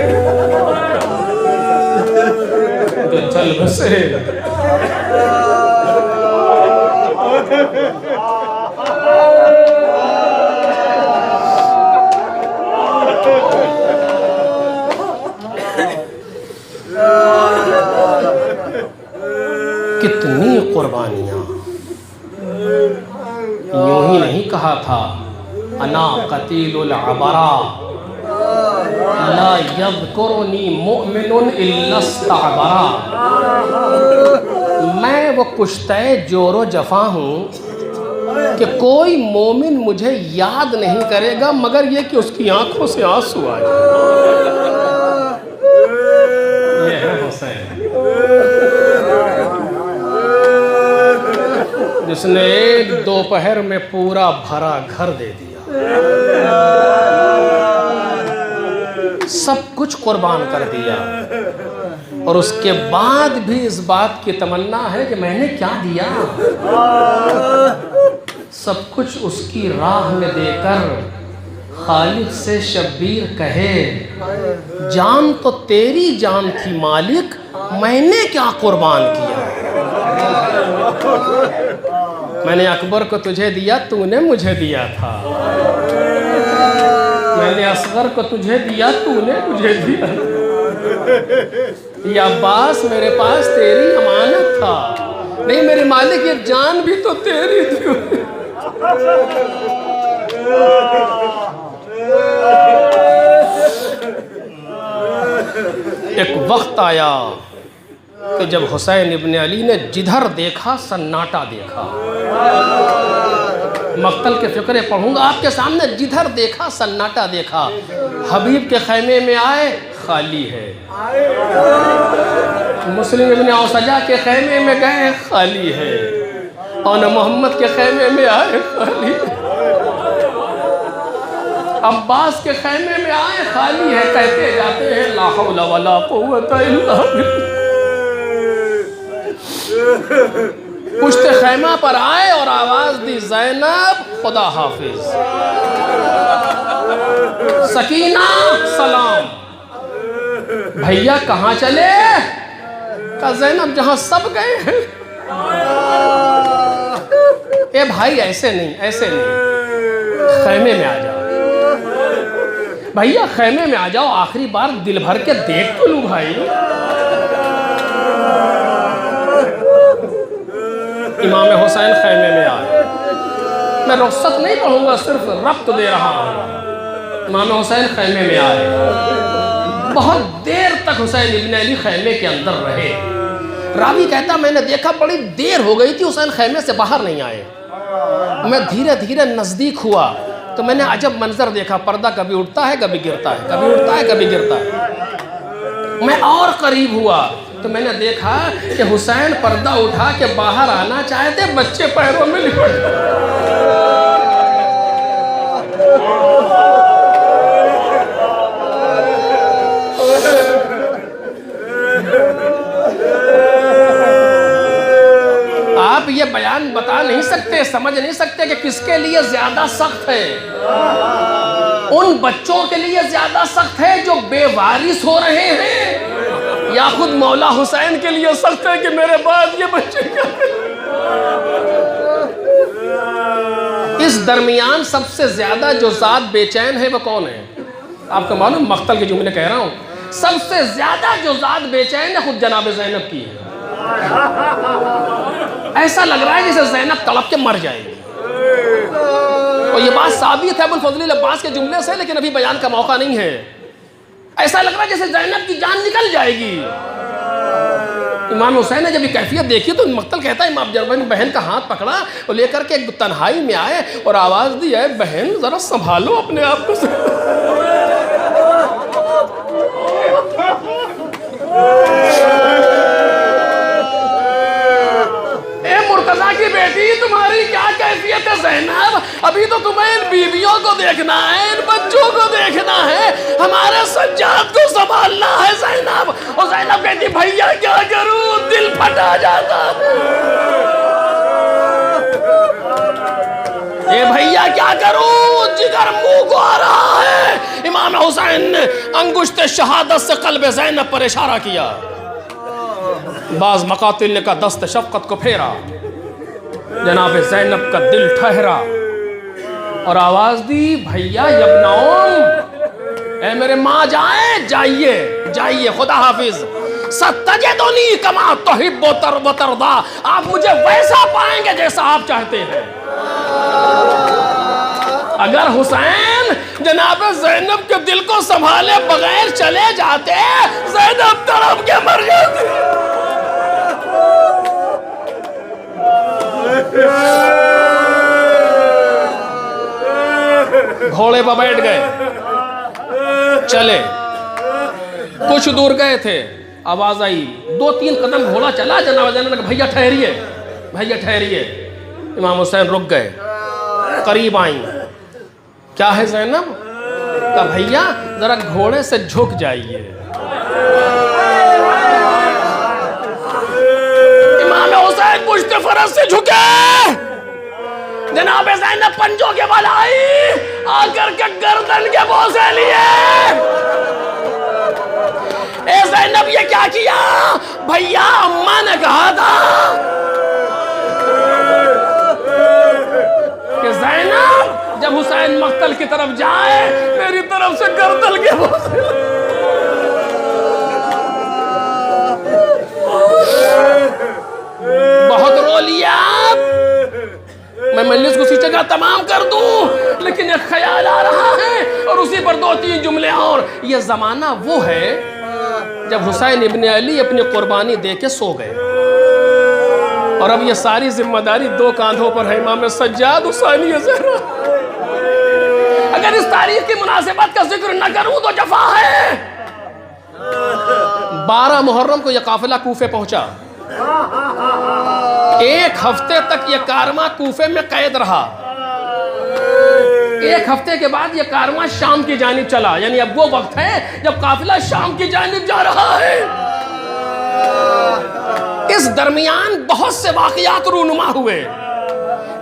جو چل بسے. کتنی قربانیاں. یوں ہی نہیں کہا تھا انا قتیل العبرا لا یذکرنی مؤمن الا استعبرا. میں وہ کشتہ جور و جفا ہوں کہ کوئی مومن مجھے یاد نہیں کرے گا مگر یہ کہ اس کی آنکھوں سے آنسو آئے. یہ ہے حسین جس نے ایک دوپہر میں پورا بھرا گھر دے دیا, سب کچھ قربان کر دیا, اور اس کے بعد بھی اس بات کی تمنا ہے کہ میں نے کیا دیا. سب کچھ اس کی راہ میں دے کر خالق سے شبیر کہے جان تو تیری جان تھی مالک, میں نے کیا قربان کیا. میں نے اکبر کو تجھے دیا تو نے مجھے دیا تھا, میں نے اصغر کو تجھے دیا تو نے مجھے دیا. یہ عباس میرے پاس تیری امانت تھا, نہیں میرے مالک یہ جان بھی تو تیری تھی. ایک وقت آیا کہ جب حسین ابن علی نے جدھر دیکھا سناٹا دیکھا. مقتل کے فقرے پڑھوں گا آپ کے سامنے. جدھر دیکھا سناٹا دیکھا, حبیب کے خیمے میں آئے خالی ہے, مسلم ابن اوسجا کے خیمے میں گئے خالی ہے, اور محمد کے خیمے میں آئے خالی ہے, عباس کے خیمے میں آئے خالی ہے. کہتے جاتے ہیں لا حول ولا قوت الا باللہ. پشت خیمہ پر آئے اور آواز دی زینب خدا حافظ, سکینہ سلام. بھیا کہاں چلے؟ کہا زینب جہاں سب گئے ہیں. اے بھائی ایسے نہیں, ایسے نہیں, خیمے میں آ جاؤ. بھیا خیمے میں آ جاؤ, آخری بار دل بھر کے دیکھ تو لوں بھائی. امام حسین خیمے میں آئے. میں رخصت نہیں پڑھوں گا, صرف ربط دے رہا ہوں. امام حسین خیمے میں آئے. بہت دیر تک حسین ابن علی خیمے کے اندر رہے. راوی کہتا میں نے دیکھا بڑی دیر ہو گئی تھی, حسین خیمے سے باہر نہیں آئے. میں دھیرے دھیرے نزدیک ہوا تو میں نے عجب منظر دیکھا. پردہ کبھی اٹھتا ہے کبھی گرتا ہے, کبھی اٹھتا ہے کبھی گرتا ہے. میں اور قریب ہوا تو میں نے دیکھا کہ حسین پردہ اٹھا کے باہر آنا چاہتے, بچے پیروں میں لپٹ گئے. آپ یہ بیان بتا نہیں سکتے, سمجھ نہیں سکتے کہ کس کے لیے زیادہ سخت ہے. ان بچوں کے لیے زیادہ سخت ہے جو بے وارث ہو رہے ہیں, یا خود مولا حسین کے لیے سخت ہے کہ میرے بعد یہ بچے کیا. اس درمیان سب سے زیادہ جو ذات بے چین ہے وہ کون ہے آپ کو معلوم؟ مقتل کے جملے کہہ رہا ہوں. سب سے زیادہ جو ذات بے چین ہے خود جناب زینب کی ہے. ایسا لگ رہا ہے جیسے زینب تڑپ کے مر جائے گی. اور یہ بات ثابت ہے ابو الفضل عباس کے جملے سے, لیکن ابھی بیان کا موقع نہیں ہے. ایسا لگ رہا ہے جیسے زینب کی جان نکل جائے گی. امام حسین نے جب یہ کیفیت دیکھی تو مقتل کہتا ہے امام جربین بہن کا ہاتھ پکڑا اور لے کر کے ایک تنہائی میں آئے اور آواز دی, اے بہن ذرا سنبھالو اپنے آپ کو. مرتضیٰ کی بیٹی تمہاری کیا کیفیت ہے زینب؟ ابھی تو تمہیں ان بیویوں کو دیکھنا ہے, ان بچوں کو دیکھنا ہے, ہمارے سجاد کو سنبھالنا ہے زینب. اور زینب کہتی بھیا کیا کروں, دل پھٹا جاتا. اے بھیا کیا کروں، جگر منہ کو آ رہا ہے۔ امام حسین نے انگشت شہادت سے قلب زینب پر اشارہ کیا۔ بعض مقاتل نے کہا دست شفقت کو پھیرا، جناب زینب کا دل ٹھہرا اور آواز دی، بھیا ابن ام، اے میرے ماں جائیں، جائیے جائیے، خدا حافظ، ستجدنی کما تحب و ترضا، آپ مجھے ویسا پائیں گے جیسا آپ چاہتے ہیں۔ اگر حسین جناب زینب کے دل کو سنبھالے بغیر چلے جاتے، زینب تڑپ کے مر جاتی۔ گھوڑے پہ بیٹھ گئے، چلے، کچھ دور گئے تھے، آواز آئی، 2-3 قدم گھوڑا چلا، جناب زینب نے کہا بھیا ٹھہریے، بھیا ٹھہریے۔ امام حسین رک گئے، قریب آئیں، کیا ہے زینب؟ کہا بھیا ذرا گھوڑے سے جھک جائیے۔ امام حسین پشت فرس سے جھکے، جناب زینب پنجوں کے بل آئی، آ کر کے گردن کے بوسے لیے۔ اے زینب یہ کیا کیا؟ بھیا اماں نے کہا تھا کہ زینب جب حسین مقتل کی طرف جائے میری طرف سے گردن کے بوسے۔ بہت رو لیا، میں مجلس کو اسی جگہ تمام کر دوں، لیکن ایک خیال آ رہا ہے اور اسی پر 2-3 جملے اور۔ یہ زمانہ وہ ہے جب حسین ابن علی اپنی قربانی دے کے سو گئے، اور اب یہ ساری ذمہ داری 2 کاندھوں پر ہے، امام سجاد، حسینی زہرا۔ اگر اس تاریخ کی مناسبت کا ذکر نہ کروں تو جفا ہے۔ 12 محرم کو یہ قافلہ کوفے پہنچا، 1 ہفتے تک یہ کارواں کوفے میں قید رہا، 1 ہفتے کے بعد یہ کارواں شام کی جانب چلا، یعنی اب وہ وقت ہے جب قافلہ شام کی جانب جا رہا ہے۔ اس درمیان بہت سے واقعات رونما ہوئے،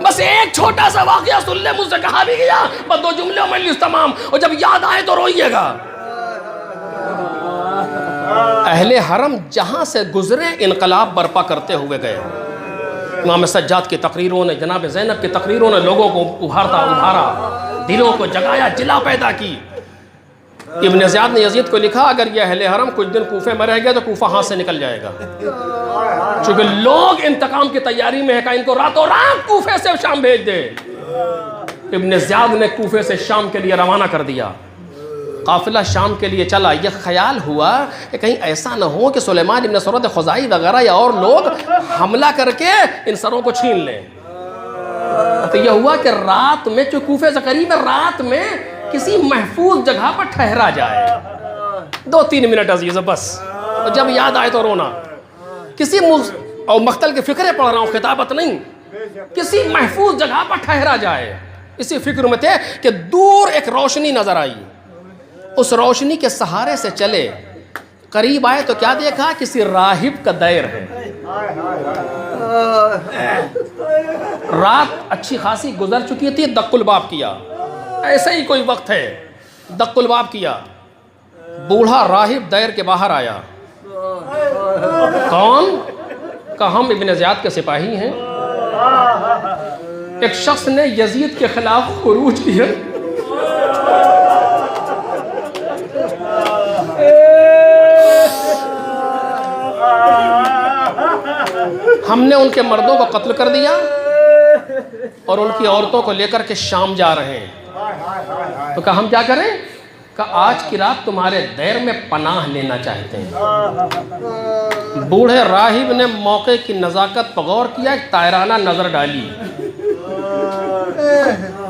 بس ایک چھوٹا سا واقعہ سن لے، مجھ سے کہا بھی گیا، بس 2 جملوں میں مجلس تمام، اور جب یاد آئے تو روئیے گا۔ اہل حرم جہاں سے گزرے انقلاب برپا کرتے ہوئے گئے۔ امام سجاد کی تقریروں نے، جناب زینب کی تقریروں نے لوگوں کو ابھارا، دلوں کو جگایا، جلا پیدا کی۔ ابن زیاد نے یزید کو لکھا، اگر یہ اہل حرم کچھ دن کوفے میں رہ گیا تو کوفہ ہاتھ سے نکل جائے گا، چونکہ لوگ انتقام کی تیاری میں ہے کہ ان کو راتوں رات کوفے سے شام بھیج دے۔ ابن زیاد نے کوفے سے شام کے لیے روانہ کر دیا، قافلہ شام کے لیے چلا۔ یہ خیال ہوا کہ کہیں ایسا نہ ہو کہ سلیمان ابن سرد خزائی وغیرہ یا اور لوگ حملہ کر کے ان سروں کو چھین لیں۔ تو یہ ہوا کہ رات میں، جو کوفے سے قریب ہے، رات میں کسی محفوظ جگہ پر ٹھہرا جائے، 2-3 منٹ عزیز بس، اور جب یاد آئے تو رونا۔ کسی اور مقتل کے فکرے پڑھ رہا ہوں، خطابت نہیں، کسی محفوظ جگہ پر ٹھہرا جائے۔ اسی فکر میں تھے کہ دور ایک روشنی نظر آئی، اس روشنی کے سہارے سے چلے، قریب آئے تو کیا دیکھا؟ کسی راہب کا دیر ہے۔ رات اچھی خاصی گزر چکی تھی، دق الباب کیا، ایسا ہی کوئی وقت ہے، دق الباب کیا، بوڑھا راہب دیر کے باہر آیا۔ کون؟ کہ ہم ابن زیاد کے سپاہی ہیں، ایک شخص نے یزید کے خلاف خروج کیا، ہم نے ان کے مردوں کو قتل کر دیا اور ان کی عورتوں کو لے کر کے شام جا رہے ہیں۔ تو کہا ہم کیا کریں؟ کہا آج کی رات تمہارے دیر میں پناہ لینا چاہتے ہیں۔ بوڑھے راہب نے موقع کی نزاکت پر غور کیا، ایک طائرانہ نظر ڈالی،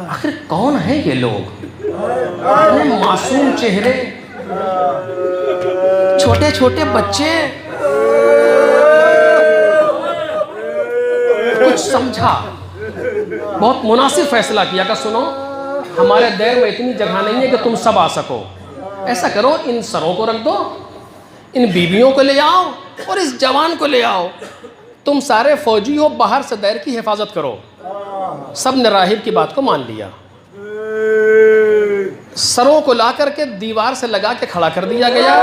آخر کون ہیں یہ لوگ؟ اتنے معصوم چہرے، چھوٹے چھوٹے بچے۔ کچھ سمجھا، بہت مناسب فیصلہ کیا کہ سنو، ہمارے دیر میں اتنی جگہ نہیں ہے کہ تم سب آ سکو، ایسا کرو ان سروں کو رکھ دو، ان بیویوں کو لے آؤ اور اس جوان کو لے آؤ، تم سارے فوجی ہو، باہر سے دیر کی حفاظت کرو۔ سب نے راہب کی بات کو مان لیا. سروں کو لا کر کے دیوار سے لگا کے کھڑا کر دیا گیا.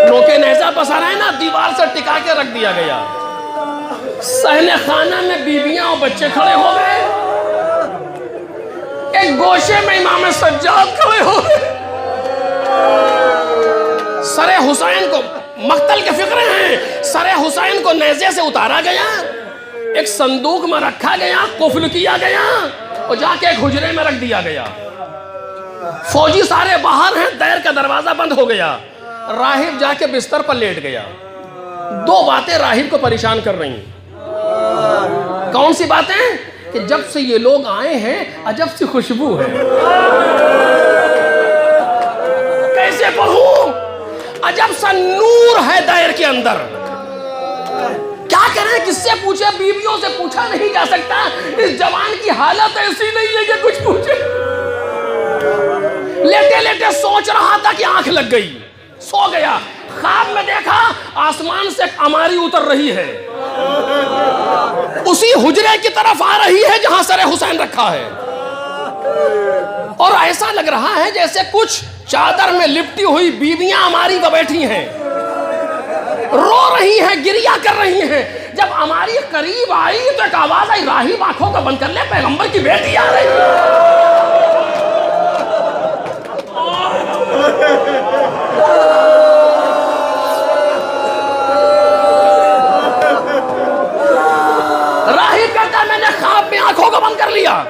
نوکے نیزہ پسا رہے نا, دیوار سے ٹکا کے رکھ دیا گیا. صحن خانہ میں بیویاں اور بچے کھڑے ہو گئے. ایک گوشے میں امام سجاد کھڑے ہو گئے. سر حسین کو مقتل کے فکرے ہیں. سر حسین کو نیزے سے اتارا گیا, ایک صندوق میں رکھا گیا, قفل کیا گیا اور جا کے ایک حجرے میں رکھ دیا گیا. فوجی سارے باہر ہیں, دیر کا دروازہ بند ہو گیا. راہب جا کے بستر پر لیٹ گیا. دو باتیں راہب کو پریشان کر رہی ہیں. کون سی باتیں؟ کہ جب سے یہ لوگ آئے ہیں عجب سی خوشبو ہے. کیسے پڑھوں؟ عجب سا نور ہے دائر کے اندر. کیا کریں, کس سے پوچھے؟ بیویوں سے پوچھا نہیں جا سکتا. اس جوان کی حالت ایسی نہیں ہے کہ کچھ پوچھے. لیٹے لیٹے سوچ رہا تھا کہ آنکھ لگ گئی, سو گیا. خواب میں دیکھا آسمان سے ایک اماری اتر رہی ہے, اسی حجرے کی طرف آ رہی ہے جہاں سر حسین رکھا ہے. اور ایسا لگ رہا ہے جیسے کچھ چادر میں لپٹی ہوئی بیویاں اماری پر بیٹھی ہیں, رو رہی ہیں, گریہ کر رہی ہیں. جب اماری قریب آئی تو ایک آواز آئی, راہب آنکھوں کو بند کر لے, پیغمبر کی بیٹی آ رہی ہے. راہب کہتا ہے میں نے خواب میں آنکھوں کو بند کر لیا,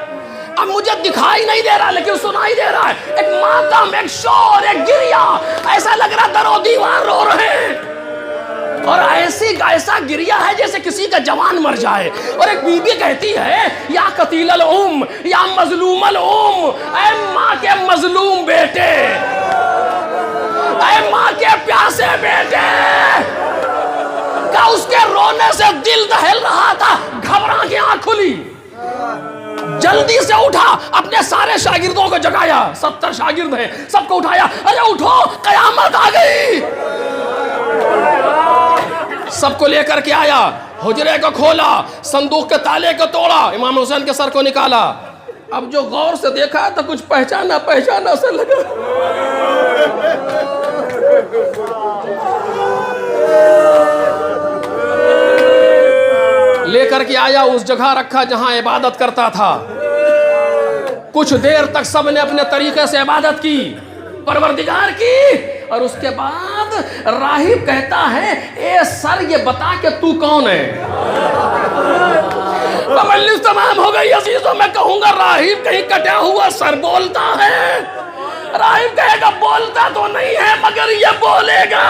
اب مجھے دکھائی نہیں دے رہا لیکن سنائی دے رہا ہے. ایک ماتم, ایک شور, ایک گریہ, ایسا لگ رہا در و دیوار رو رہے ہیں. اور ایسا گریہ ہے جیسے کسی کا جوان مر جائے. اور ایک بی بی کہتی ہے یا قتیل الام, یا مظلوم الام, اے ماں کے مظلوم بیٹے, اے ماں کے پیاسے بیٹے. کہ اس کے رونے سے دل دہل رہا تھا, گھبرا کے آنکھ کھلی, جلدی سے اٹھا, اپنے سارے شاگردوں کو جگایا. 70 شاگرد ہیں, سب کو اٹھایا, ارے اٹھو قیامت آ گئی. سب کو لے کر کے آیا, حجرے کو کھولا, صندوق کے تالے کو توڑا, امام حسین کے سر کو نکالا. اب جو غور سے دیکھا تو کچھ پہچانا سے لگا. لے کر کے آیا, اس جگہ رکھا جہاں عبادت کرتا تھا. کچھ دیر تک سب نے اپنے طریقے سے عبادت کی, پروردگار کی. اور اس کے بعد راہب کہتا ہے اے سر یہ بتا کہ تو کون ہے. مجلس تمام ہو گئی عزیزوں, میں کہوں گا راہب کہیں کٹا ہوا سر بولتا ہے. راہب کہے گا بولتا تو نہیں ہے مگر یہ بولے گا.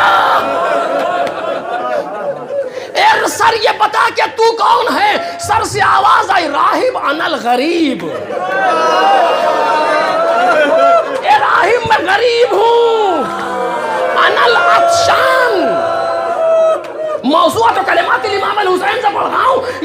اے سر یہ بتا کہ تو کون ہے. سر سے آواز آئی, راہب انا الغریب. اے راہب میں غریب ہوں. انا العطشان. موضوع تو کلمات الامام الحسین سے پڑھ رہا ہوں.